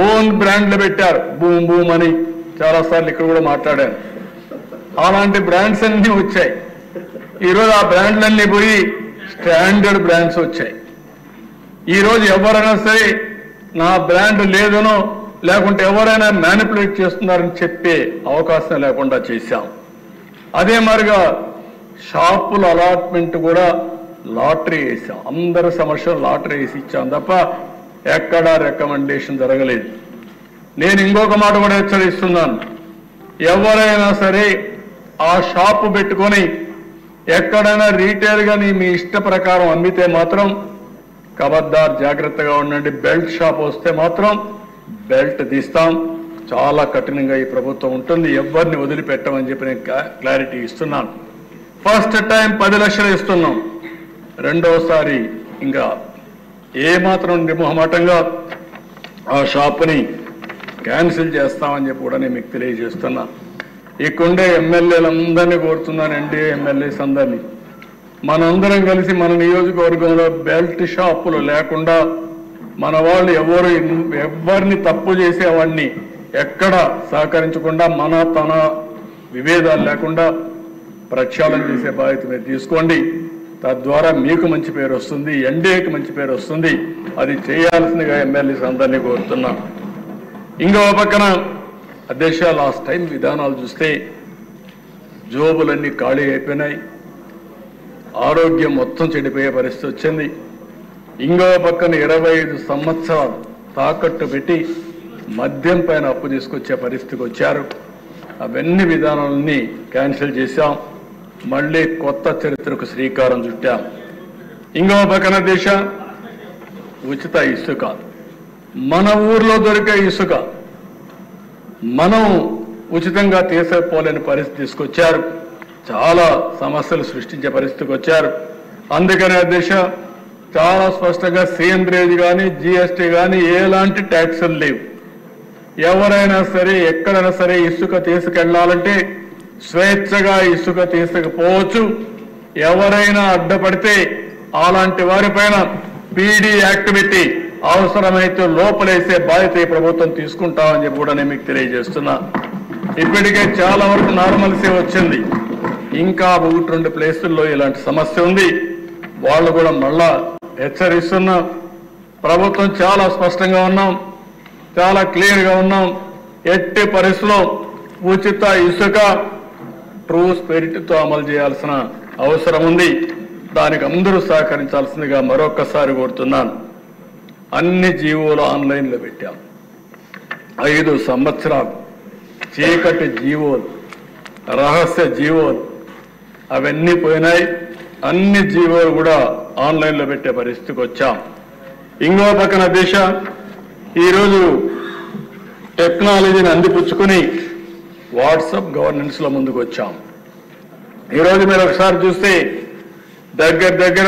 ఓన్ బ్రాండ్లు పెట్టారు. బూమ్ బూమ్ అని చాలాసార్లు ఇక్కడ కూడా మాట్లాడాను. అలాంటి బ్రాండ్స్ అన్నీ వచ్చాయి. ఈరోజు ఆ బ్రాండ్లన్నీ పోయి స్టాండర్డ్ బ్రాండ్స్ వచ్చాయి. ఈరోజు ఎవరైనా సరే నా బ్రాండ్ లేదనో లేకుంటే ఎవరైనా మ్యానిపులేట్ చేస్తున్నారని చెప్పే అవకాశం లేకుండా చేశాం. అదే మరిగా షాపుల అలాట్మెంట్ కూడా లాటరీ వేసాం. అందరి సమస్యలు లాటరీ వేసి ఇచ్చాం తప్ప ఎక్కడా రికమెండేషన్ జరగలేదు. నేను ఇంకొక మాట కూడా హెచ్చరిస్తున్నాను. ఎవరైనా సరే ఆ షాపు పెట్టుకొని ఎక్కడైనా రీటైల్ గాని మీ ఇష్ట ప్రకారం అమ్మితే మాత్రం ఖబర్దార్ జాగ్రత్తగా ఉండండి. బెల్ట్ షాప్ వస్తే మాత్రం బెల్ట్ తీస్తాం. చాలా కఠినంగా ఈ ప్రభుత్వం ఉంటుంది. ఎవరిని వదిలిపెట్టమని చెప్పి నేను క్లారిటీ ఇస్తున్నాను. ఫస్ట్ టైం 10 లక్షలు ఇస్తున్నాం. రెండోసారి ఇంకా ఏమాత్రం నిర్మోహమాటంగా ఆ షాపుని క్యాన్సిల్ చేస్తామని చెప్పి కూడా నేను మీకు తెలియజేస్తున్నా. ఇక్కడే ఎమ్మెల్యేలందరినీ కోరుతున్నాను, ఎన్డీఏ ఎమ్మెల్యేస్ అందరినీ, మనందరం కలిసి మన నియోజకవర్గంలో బెల్ట్ షాపులు లేకుండా మన వాళ్ళు ఎవరిని తప్పు చేసేవాడిని ఎక్కడ సహకరించకుండా మన తన విభేదాలు లేకుండా ప్రక్షాళన చేసే బాధ్యత మీరు తీసుకోండి. తద్వారా మీకు మంచి పేరు వస్తుంది, ఎన్డీఏకి మంచి పేరు వస్తుంది. అది చేయాల్సిందిగా ఎమ్మెల్యేస్ అందరినీ కోరుతున్నాం. ఇంకో పక్కన అధ్యక్ష లాస్ట్ టైం విధానాలు చూస్తే జోబులన్నీ ఖాళీ అయిపోయినాయి. ఆరోగ్యం మొత్తం చెడిపోయే పరిస్థితి వచ్చింది. ఇంకో పక్కన 25 సంవత్సరాలు తాకట్టు పెట్టి మద్యం పైన అప్పు తీసుకొచ్చే పరిస్థితికి వచ్చారు. అవన్నీ విధానాలన్నీ క్యాన్సిల్ చేశాం. మళ్ళీ కొత్త చరిత్రకు శ్రీకారం చుట్టాం. ఇంకో పక్కన దేశ ఉచిత ఇసుక, మన ఊర్లో దొరికే ఇసుక మనం ఉచితంగా తీసుకోలేని పరిస్థితి తీసుకొచ్చారు. చాలా సమస్యలు సృష్టించే పరిస్థితికి వచ్చారు. అందుకనే అధ్యక్ష చాలా స్పష్టంగా సేంద్రేజ్ కానీ జీఎస్టీ కానీ ఎలాంటి ట్యాక్సులు లేవు. ఎవరైనా సరే ఎక్కడైనా సరే ఇసుక తీసుకెళ్లాలంటే స్వేచ్ఛగా ఇసుక తీసుకుపోవచ్చు. ఎవరైనా అడ్డపడితే అలాంటి వారిపైన పీడీ యాక్ట్ పెట్టి అవసరమైతే లోపలేసే బాధ్యత ఈ ప్రభుత్వం తీసుకుంటామని చెప్పి కూడా నేను మీకు తెలియజేస్తున్నా. ఇప్పటికే చాలా వరకు నార్మల్సీ వచ్చింది. ఇంకా 1-2 ప్లేసుల్లో ఇలాంటి సమస్య ఉంది. వాళ్ళు కూడా మళ్ళా హెచ్చరిస్తున్నాం. ప్రభుత్వం చాలా స్పష్టంగా ఉన్నాం, చాలా క్లియర్గా ఉన్నాం. ఎట్టి పరిస్థితుల్లో ఉచిత ఇసుక ట్రూ స్పిరిట్తో అమలు చేయాల్సిన అవసరం ఉంది. దానికి అందరూ సహకరించాల్సిందిగా మరొకసారి కోరుతున్నాను. అన్ని జీవోలు ఆన్లైన్లో పెట్టాం. 5 సంవత్సరాలు చీకటి జీవోలు, రహస్య జీవోలు అవన్నీ పోయినాయి. అన్ని జీవోలు కూడా ఆన్లైన్లో పెట్టే పరిస్థితికి వచ్చాం. ఇంకో పక్కన దేశ ఈరోజు టెక్నాలజీని అందిపుచ్చుకుని వాట్సాప్ గవర్నెన్స్లో ముందుకు వచ్చాం. ఈరోజు మీరు ఒకసారి చూస్తే దగ్గర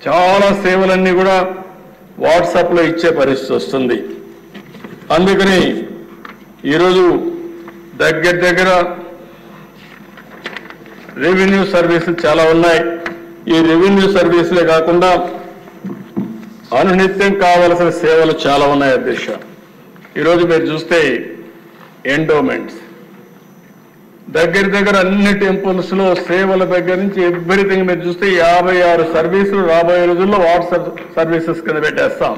చాలా సేవలన్నీ కూడా వాట్సాప్లో ఇచ్చే పరిస్థితి వస్తుంది. అందుకని ఈరోజు దగ్గర రెవెన్యూ సర్వీసులు చాలా ఉన్నాయి. ఈ రెవెన్యూ సర్వీసులే కాకుండా అనునిత్యం కావలసిన సేవలు చాలా ఉన్నాయి అధ్యక్ష. ఈరోజు మీరు చూస్తే ఎండోమెంట్స్ దగ్గర అన్ని టెంపుల్స్ లో సేవల దగ్గర నుంచి ఎవ్రీథింగ్ మీరు చూస్తే 56 సర్వీసులు రాబోయే రోజుల్లో వాట్సాప్ సర్వీసెస్ కింద పెట్టేస్తాం.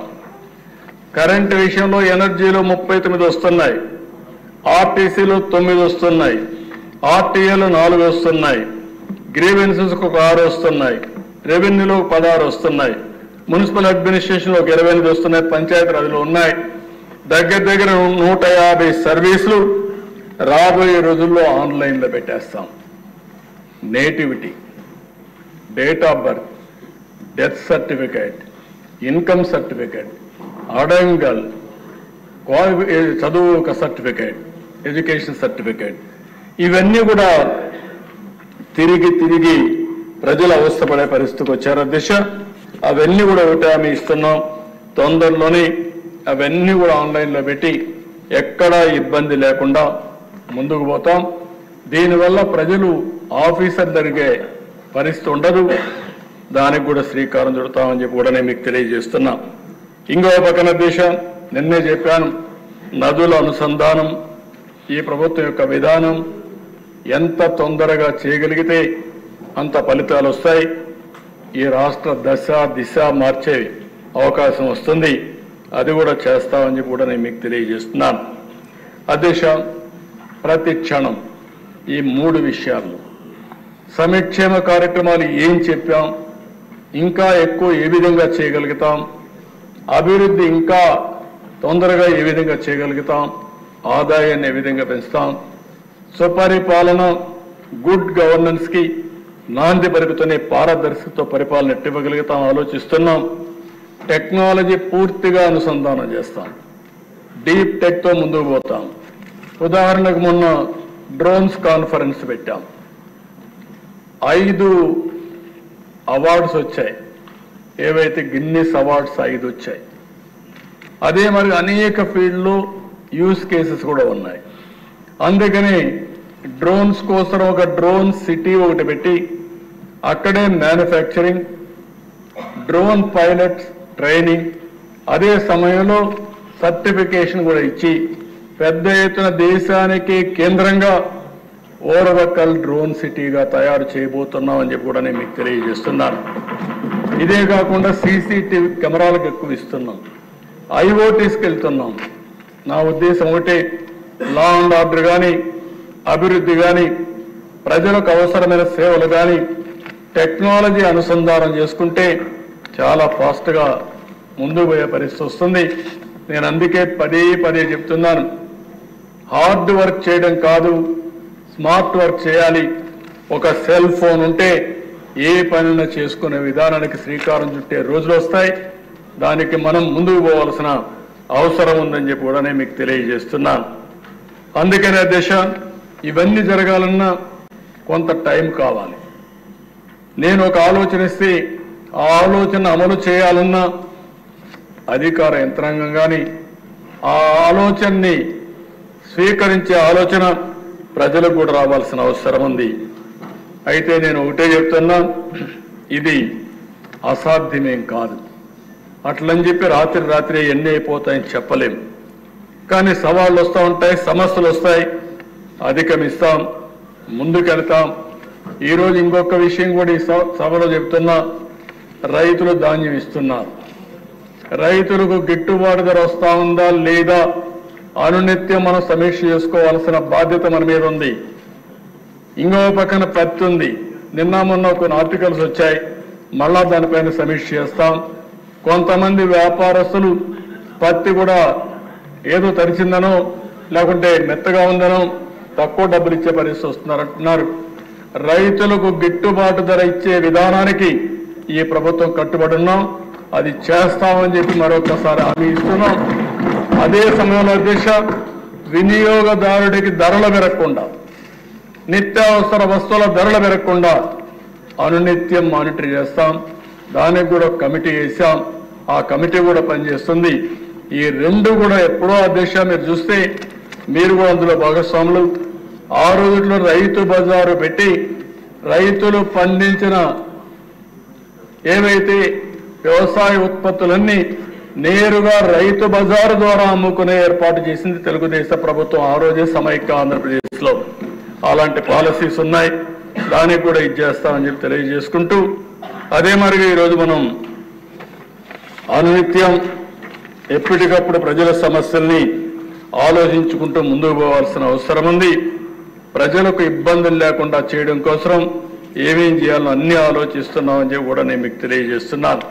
కరెంటు విషయంలో ఎనర్జీలో 39 వస్తున్నాయి, ఆర్టీసీలో 9 వస్తున్నాయి, ఆర్టీఏలో 4 వస్తున్నాయి, గ్రీవెన్సెస్ ఒక 6 వస్తున్నాయి, రెవెన్యూలో 16 వస్తున్నాయి, మున్సిపల్ అడ్మినిస్ట్రేషన్ ఒక 28 వస్తున్నాయి, పంచాయతీరాజ్లో ఉన్నాయి. దగ్గర 150 సర్వీసులు రాబోయే రోజుల్లో ఆన్లైన్లో పెట్టేస్తాం. Nativity, date of birth, death certificate, income certificate, adangal, చదువు ఒక సర్టిఫికేట్, ఎడ్యుకేషన్ సర్టిఫికేట్, ఇవన్నీ కూడా తిరిగి తిరిగి ప్రజలు అవస్థపడే పరిస్థితికి వచ్చారు అధ్యక్ష. అవన్నీ కూడా ఒకటి హామీ ఇస్తున్నాం, తొందరలోనే అవన్నీ కూడా ఆన్లైన్లో పెట్టి ఎక్కడా ఇబ్బంది లేకుండా ముందుకు పోతాం. దీనివల్ల ప్రజలు ఆఫీసర్ జరిగే పరిస్థితి ఉండదు, దానికి కూడా శ్రీకారం చుడతామని చెప్పి కూడా నేను మీకు తెలియజేస్తున్నా. ఇంకో పక్కన దేశ నిన్నే చెప్పాను, నదుల అనుసంధానం ఈ ప్రభుత్వం యొక్క విధానం ఎంత తొందరగా చేయగలిగితే అంత ఫలితాలు వస్తాయి. ఈ రాష్ట్ర దశ దిశ మార్చే అవకాశం వస్తుంది, అది కూడా చేస్తామని చెప్పి కూడా నేను మీకు తెలియజేస్తున్నాను. అధ్యక్ష, ప్రతి క్షణం ఈ 3 విషయాలు సంక్షేమ కార్యక్రమాలు ఏం చెప్పాం, ఇంకా ఎక్కువ ఏ విధంగా చేయగలుగుతాం, అభివృద్ధి ఇంకా తొందరగా ఏ విధంగా చేయగలుగుతాం, ఆదాయాన్ని ఏ విధంగా పెంచుతాం, సుపరిపాలన గుడ్ గవర్నెన్స్కి నాంది పలుకుతూనే పారదర్శకతో పరిపాలన ఇవ్వగలుగుతాం ఆలోచిస్తున్నాం. టెక్నాలజీ పూర్తిగా అనుసంధానం చేస్తాం, డీప్ టెక్తో ముందుకు పోతాం. ఉదాహరణకు మొన్న డ్రోన్స్ కాన్ఫరెన్స్ పెట్టాం, 5 అవార్డ్స్ వచ్చాయి, ఏవైతే గిన్నిస్ అవార్డ్స్ 5 వచ్చాయి. అదే మరి అనేక ఫీల్డ్లో యూస్ కేసెస్ కూడా ఉన్నాయి. అందుకని డ్రోన్స్ కోసం ఒక డ్రోన్ సిటీ ఒకటి పెట్టి అక్కడే మ్యానుఫ్యాక్చరింగ్, డ్రోన్ పైలట్స్ ట్రైనింగ్, అదే సమయంలో సర్టిఫికేషన్ కూడా ఇచ్చి పెద్ద ఎత్తున దేశానికి కేంద్రంగా ఓరవకల్ డ్రోన్ సిటీగా తయారు చేయబోతున్నాం అని చెప్పి కూడా నేను మీకు తెలియజేస్తున్నాను. ఇదే కాకుండా సీసీటీవీ కెమెరాలకు ఎక్కువ ఇస్తున్నాం, ఐఓటీస్కి వెళ్తున్నాం. నా ఉద్దేశం ఒకటే, లా అండ్ ఆర్డర్ కానీ, అభివృద్ధి కానీ, ప్రజలకు అవసరమైన సేవలు కానీ టెక్నాలజీ అనుసంధానం చేసుకుంటే చాలా ఫాస్ట్గా ముందుకు పోయే పరిస్థితి వస్తుంది. నేను అందుకే పదే చెప్తున్నాను, హార్డ్ వర్క్ చేయడం కాదు, స్మార్ట్ వర్క్ చేయాలి. ఒక సెల్ ఫోన్ ఉంటే ఏ పనిని చేసుకునే విధానానికి శ్రీకారం చుట్టే రోజులు వస్తాయి. దానికి మనం ముందుకు పోవాల్సిన అవసరం ఉందని చెప్పి కూడా నేను మీకు తెలియజేస్తున్నాను. అందుకనే దేశ ఇవన్నీ జరగాలన్నా కొంత టైం కావాలి. నేను ఒక ఆలోచన ఇస్తే ఆ ఆలోచన అమలు చేయాలన్నా అధికార యంత్రాంగం కానీ, ఆ ఆలోచనని స్వీకరించే ఆలోచన ప్రజలకు కూడా రావాల్సిన అవసరం ఉంది. అయితే నేను ఒకటే చెప్తున్నా, ఇది అసాధ్యమేం కాదు. అట్లని చెప్పి రాత్రి ఎన్ని అయిపోతాయని చెప్పలేము. కానీ సవాళ్ళు వస్తూ ఉంటాయి, సమస్యలు వస్తాయి, అధిగమిస్తాం, ముందుకెళ్తాం. ఈరోజు ఇంకొక విషయం కూడా ఈ సభలో చెప్తున్నా, రైతులు ధాన్యం ఇస్తున్నారు. రైతులకు గిట్టుబాటు ధర వస్తూ ఉందా లేదా అనునిత్యం మనం సమీక్ష చేసుకోవాల్సిన బాధ్యత మన మీద ఉంది. ఇంకో పక్కన పత్తి ఉంది. నిన్న మొన్న కొన్ని ఆర్టికల్స్ వచ్చాయి, మళ్ళా దానిపైన సమీక్ష చేస్తాం. కొంతమంది వ్యాపారస్తులు పత్తి కూడా ఏదో తరిచిందనో లేకుంటే మెత్తగా ఉందనో తక్కువ డబ్బులు ఇచ్చే పరిస్థితి వస్తున్నారంటున్నారు. రైతులకు గిట్టుబాటు ధర ఇచ్చే విధానానికి ఈ ప్రభుత్వం కట్టుబడి ఉన్నాం, అది చేస్తామని చెప్పి మరొకసారి హామీ ఇస్తున్నాం. అదే సమయంలో దిశ వినియోగదారుడికి ధరలు పెరగకుండా, నిత్యావసర వస్తువుల ధరలు పెరగకుండా అనునిత్యం మానిటర్ చేస్తాం. దానికి కూడా కమిటీ వేసాం, ఆ కమిటీ కూడా పనిచేస్తుంది. ఈ 2 కూడా ఎప్పుడో అధ్యక్ష మీరు చూస్తే మీరు కూడా అందులో భాగస్వాములు. ఆ రోజుల్లో రైతు బజారు పెట్టి రైతులు పండించిన ఏవైతే వ్యవసాయ ఉత్పత్తులన్నీ నేరుగా రైతు బజారు ద్వారా అమ్ముకునే ఏర్పాటు చేసింది తెలుగుదేశం ప్రభుత్వం ఆ రోజే సమైక్య ఆంధ్రప్రదేశ్లో. అలాంటి పాలసీస్ ఉన్నాయి, దానికి కూడా ఇచ్చేస్తామని చెప్పి తెలియజేసుకుంటూ, అదే మరిగా ఈరోజు మనం అనునిత్యం ఎప్పటికప్పుడు ప్రజల సమస్యల్ని ఆలోచించుకుంటూ ముందుకు పోవాల్సిన అవసరం ఉంది. ప్రజలకు ఇబ్బందులు లేకుండా చేయడం కోసం ఏమేం చేయాలో అన్ని ఆలోచిస్తున్నామని చెప్పి కూడా నేను మీకు తెలియజేస్తున్నాను.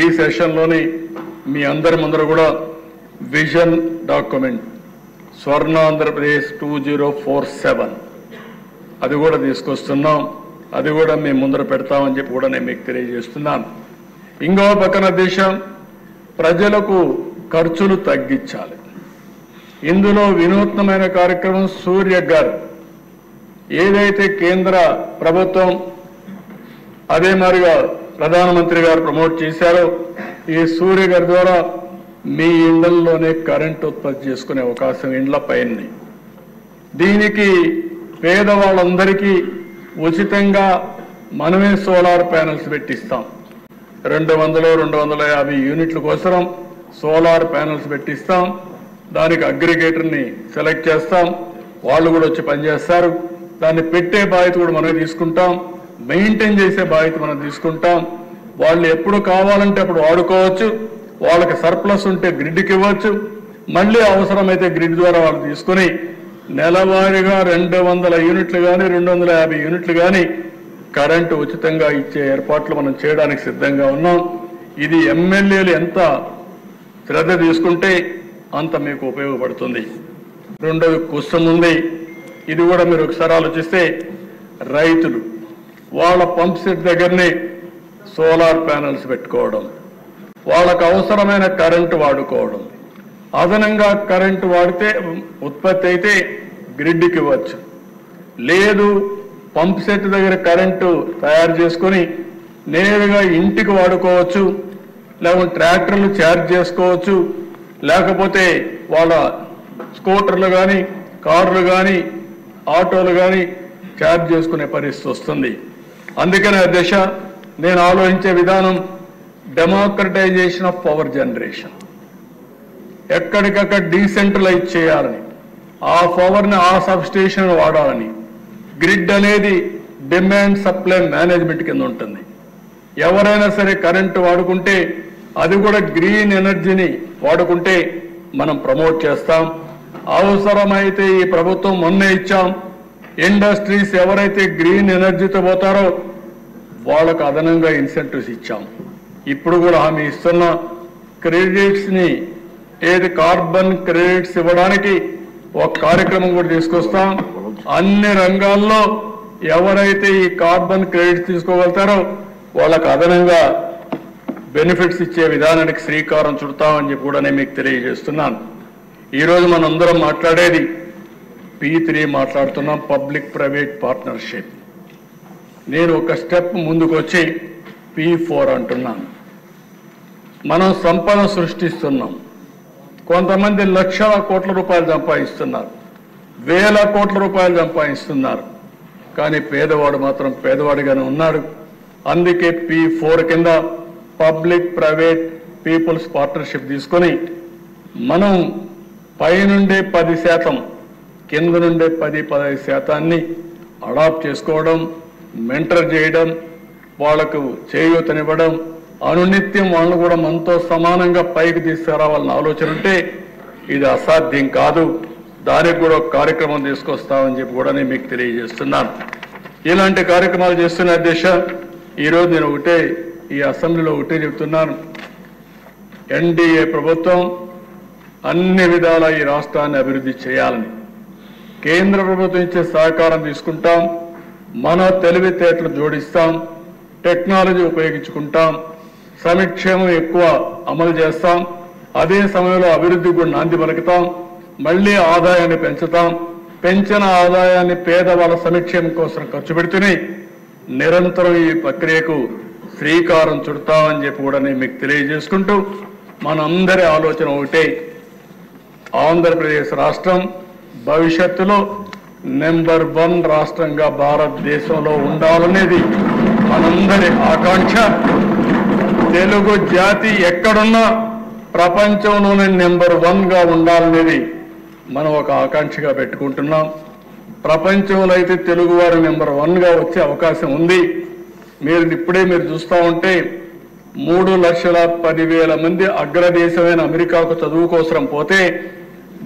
ఈ సెషన్లోని మీ అందరి ముందర కూడా విజన్ డాక్యుమెంట్ స్వర్ణ ఆంధ్రప్రదేశ్ 2047 అది కూడా తీసుకొస్తున్నాం, అది కూడా మేము ముందర పెడతామని చెప్పి కూడా నేను మీకు తెలియజేస్తున్నాను. ఇంకో పక్కన దేశం ప్రజలకు ఖర్చులు తగ్గించాలి. ఇందులో వినూత్నమైన కార్యక్రమం సూర్యఘర్ ఏదైతే కేంద్ర ప్రభుత్వం అదే మాదిరిగా ప్రధానమంత్రి గారు ప్రమోట్ చేశారో ఈ సూర్యఘర్ ద్వారా మీ ఇళ్లలోనే కరెంట్ ఉత్పత్తి చేసుకునే అవకాశం ఇండ్ల పైన. దీనికి పేదవాళ్ళందరికీ ఉచితంగా మనమే సోలార్ ప్యానెల్స్ పెట్టిస్తాం. 200-250 యూనిట్ల కోసం సోలార్ ప్యానెల్స్ పెట్టిస్తాం. దానికి అగ్రిగేటర్ని సెలెక్ట్ చేస్తాం, వాళ్ళు కూడా వచ్చి పనిచేస్తారు. దాన్ని పెట్టే బాధ్యత కూడా మనమే తీసుకుంటాం, మెయింటైన్ చేసే బాధ్యత మనం తీసుకుంటాం. వాళ్ళు ఎప్పుడు కావాలంటే అప్పుడు వాడుకోవచ్చు, వాళ్ళకి సర్ప్లస్ ఉంటే గ్రిడ్కి ఇవ్వచ్చు, మళ్ళీ అవసరమైతే గ్రిడ్ ద్వారా వాళ్ళు తీసుకుని నెలవారీగా 200 యూనిట్లు కానీ 250 యూనిట్లు కానీ కరెంటు ఉచితంగా ఇచ్చే ఏర్పాట్లు మనం చేయడానికి సిద్ధంగా ఉన్నాం. ఇది ఎమ్మెల్యేలు ఎంత శ్రద్ధ తీసుకుంటే అంత మీకు ఉపయోగపడుతుంది. రెండోది కుసం ఉంది, ఇది కూడా మీరు ఒకసారి ఆలోచిస్తే రైతులు వాళ్ళ పంప్ సెట్ దగ్గరనే సోలార్ ప్యానెల్స్ పెట్టుకోవడం, వాళ్ళకు అవసరమైన కరెంటు వాడుకోవడం, అదనంగా కరెంటు వాడితే ఉత్పత్తి అయితే గ్రిడ్కి ఇవ్వచ్చు, లేదు పంప్ సెట్ దగ్గర కరెంటు తయారు చేసుకొని నేరుగా ఇంటికి వాడుకోవచ్చు, లేకపోతే ట్రాక్టర్లు ఛార్జ్ చేసుకోవచ్చు, లేకపోతే వాళ్ళ స్కూటర్లు కానీ కార్లు కానీ ఆటోలు కానీ ఛార్జ్ చేసుకునే పరిస్థితి వస్తుంది. అందుకనే దిశ నేను ఆలోచించే విధానం డెమోక్రటైజేషన్ ఆఫ్ పవర్ జనరేషన్. ఎక్కడికక్కడ డీసెంట్రలైజ్ చేయాలని, ఆ పవర్ని ఆ సబ్స్టేషన్ వాడాలని. గ్రిడ్ అనేది డిమాండ్ సప్లై మేనేజ్మెంట్ కింద ఉంటుంది. ఎవరైనా సరే కరెంటు వాడుకుంటే అది కూడా గ్రీన్ ఎనర్జీని వాడుకుంటే మనం ప్రమోట్ చేస్తాం. అవసరమైతే ఈ ప్రభుత్వం మొన్నే ఇచ్చాం, ఇండస్ట్రీస్ ఎవరైతే గ్రీన్ ఎనర్జీతో పోతారో వాళ్ళకు అదనంగా ఇన్సెంటివ్స్ ఇచ్చాం. ఇప్పుడు కూడా హామీ ఇస్తున్న క్రెడిట్స్ని ఏది కార్బన్ క్రెడిట్స్ ఇవ్వడానికి ఒక కార్యక్రమం కూడా తీసుకొస్తాం. అన్ని రంగాల్లో ఎవరైతే ఈ కార్బన్ క్రెడిట్స్ తీసుకోగలుగుతారో వాళ్ళకు అదనంగా బెనిఫిట్స్ ఇచ్చే విధానానికి శ్రీకారం చుడతామని చెప్పి కూడా నేను మీకు తెలియజేస్తున్నాను. ఈరోజు మనందరం మాట్లాడేది P3 మాట్లాడుతున్నాం, పబ్లిక్ ప్రైవేట్ పార్ట్నర్షిప్. నేను ఒక స్టెప్ ముందుకు వచ్చి P4 అంటున్నాను. మనం సంపద సృష్టిస్తున్నాం. కొంతమంది లక్షల కోట్ల రూపాయలు సంపాదిస్తున్నారు, వేల కోట్ల రూపాయలు సంపాదిస్తున్నారు, కానీ పేదవాడు మాత్రం పేదవాడిగానే ఉన్నాడు. అందుకే P4 కింద పబ్లిక్ ప్రైవేట్ పీపుల్స్ పార్ట్నర్షిప్ తీసుకొని మనం పైనుండే 10%, కింద నుండే 10-15% అడాప్ట్ చేసుకోవడం, మెంటర్ చేయడం, వాళ్లకు చేయూతనివ్వడం, అనునిత్యం వాళ్ళు కూడా మనతో సమానంగా పైకి తీసుకురావాలన్న ఆలోచన ఉంటే ఇది అసాధ్యం కాదు. దానికి కూడా ఒక కార్యక్రమం తీసుకొస్తామని చెప్పి కూడా నేను మీకు తెలియజేస్తున్నాను. ఇలాంటి కార్యక్రమాలు చేస్తున్న అధ్యక్ష, ఈరోజు నేను ఈ అసెంబ్లీలో ఒకటే చెప్తున్నాను, ఎన్డీఏ ప్రభుత్వం అన్ని విధాల ఈ రాష్ట్రాన్ని అభివృద్ధి చేయాలని. కేంద్ర ప్రభుత్వం ఇచ్చే సహకారం తీసుకుంటాం, మన తెలివితేటలు జోడిస్తాం, టెక్నాలజీ ఉపయోగించుకుంటాం, సంక్షేమం ఎక్కువ అమలు చేస్తాం, అదే సమయంలో అభివృద్ధి కూడా నాంది పలుకుతాం, మళ్ళీ ఆదాయాన్ని పెంచుతాం, పెంచిన ఆదాయాన్ని పేదవాళ్ళ సంక్షేమం కోసం ఖర్చు పెడుతూనే నిరంతరం ఈ ప్రక్రియకు శ్రీకారం చుడతామని చెప్పి కూడా నేను మీకు తెలియజేసుకుంటూ, మనందరి ఆలోచన ఒకటే, ఆంధ్రప్రదేశ్ రాష్ట్రం భవిష్యత్తులో నెంబర్ 1 రాష్ట్రంగా భారతదేశంలో ఉండాలనేది మనందరి ఆకాంక్ష. తెలుగు జాతి ఎక్కడున్నా ప్రపంచంలోనే నెంబర్ 1గా ఉండాలనేది మనం ఒక ఆకాంక్షగా పెట్టుకుంటున్నాం. ప్రపంచంలో అయితే తెలుగువారు నెంబర్ 1గా వచ్చే అవకాశం ఉంది. ఇప్పుడే మీరు చూస్తూ ఉంటే 3,10,000 మంది అగ్రదేశమైన అమెరికాకు చదువు కోసం పోతే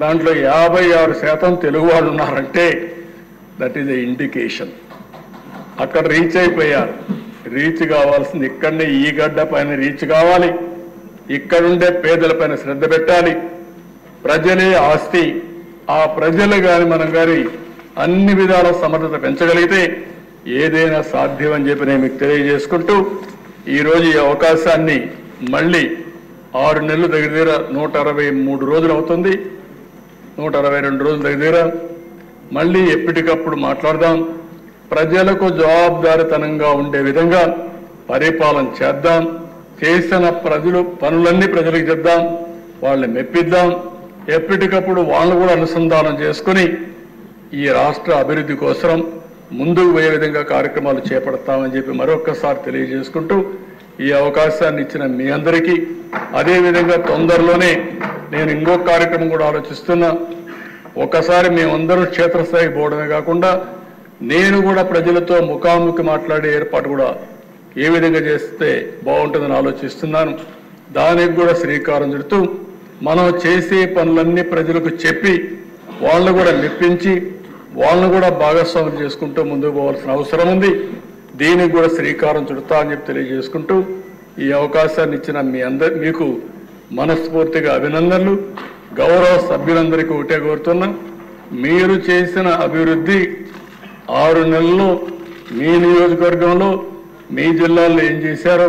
దాంట్లో 56% తెలుగు వాళ్ళు ఉన్నారంటే దట్ ఈజ్ ఎ ఇండికేషన్. అక్కడ రీచ్ అయిపోయారు. రీచ్ కావాల్సింది ఇక్కడనే ఈ గడ్డ పైన రీచ్ కావాలి, ఇక్కడుండే పేదలపైన శ్రద్ధ పెట్టాలి. ప్రజలే ఆస్తి, ఆ ప్రజలు కానీ మనం కానీ అన్ని విధాల సమర్థత పెంచగలిగితే ఏదైనా సాధ్యం అని చెప్పి నేను మీకు తెలియజేసుకుంటూ ఈరోజు ఈ అవకాశాన్ని మళ్ళీ 6 నెలలు దగ్గర 163 రోజులు అవుతుంది, 162 రోజులు దగ్గర మళ్ళీ ఎప్పటికప్పుడు మాట్లాడదాం. ప్రజలకు జవాబుదారితనంగా ఉండే విధంగా పరిపాలన చేద్దాం. చేసిన పనులన్నీ ప్రజలకు చేద్దాం, వాళ్ళని మెప్పిద్దాం. ఎప్పటికప్పుడు వాళ్ళు కూడా అనుసంధానం చేసుకుని ఈ రాష్ట్ర అభివృద్ధి కోసం ముందుకు పోయే విధంగా కార్యక్రమాలు చేపడతామని చెప్పి మరొక్కసారి తెలియజేసుకుంటూ ఈ అవకాశాన్ని ఇచ్చిన మీ అందరికీ, అదేవిధంగా తొందరలోనే నేను ఇంకొక కార్యక్రమం కూడా ఆలోచిస్తున్నా. ఒకసారి మేమందరూ క్షేత్రస్థాయికి పోవడమే కాకుండా నేను కూడా ప్రజలతో ముఖాముఖి మాట్లాడే ఏర్పాటు కూడా ఏ విధంగా చేస్తే బాగుంటుందని ఆలోచిస్తున్నాను. దానికి కూడా శ్రీకారం చుడుతూ మనం చేసే పనులన్నీ ప్రజలకు చెప్పి వాళ్ళను కూడా మెప్పించి వాళ్ళను కూడా భాగస్వామ్యం చేసుకుంటూ ముందుకు పోవాల్సిన అవసరం ఉంది. దీనికి కూడా శ్రీకారం చుడతా అని చెప్పి తెలియజేసుకుంటూ ఈ అవకాశాన్ని ఇచ్చిన మీకు మనస్ఫూర్తిగా అభినందనలు. గౌరవ సభ్యులందరికీ ఒకటే కోరుతున్నా, మీరు చేసిన అభివృద్ధి 6 నెలల్లో మీ నియోజకవర్గంలో మీ జిల్లాలో ఏం చేశారో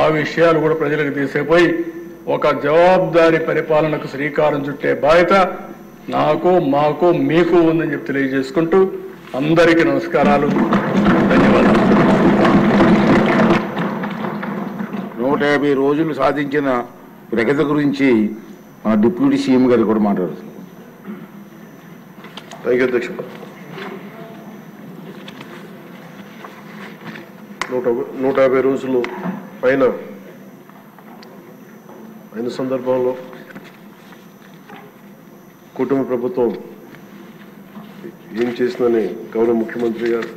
ఆ విషయాలు కూడా ప్రజలకు తీసుకుపోయి ఒక జవాబుదారీ పరిపాలనకు శ్రీకారం చుట్టే బాధ్యత నాకు, మాకు, మీకు ఉందని చెప్పి తెలియజేసుకుంటూ అందరికీ నమస్కారాలు, ధన్యవాదాలు. 150 రోజులు సాధించిన ప్రగతి గురించి మన డిప్యూటీ సీఎం గారు కూడా మాట్లాడుతున్నారు. థ్యాంక్ యూ అధ్యక్ష. 150 రోజులు అయిన సందర్భంలో కుటుంబ ప్రభుత్వం ఏం చేసిందని గౌరవ ముఖ్యమంత్రి గారు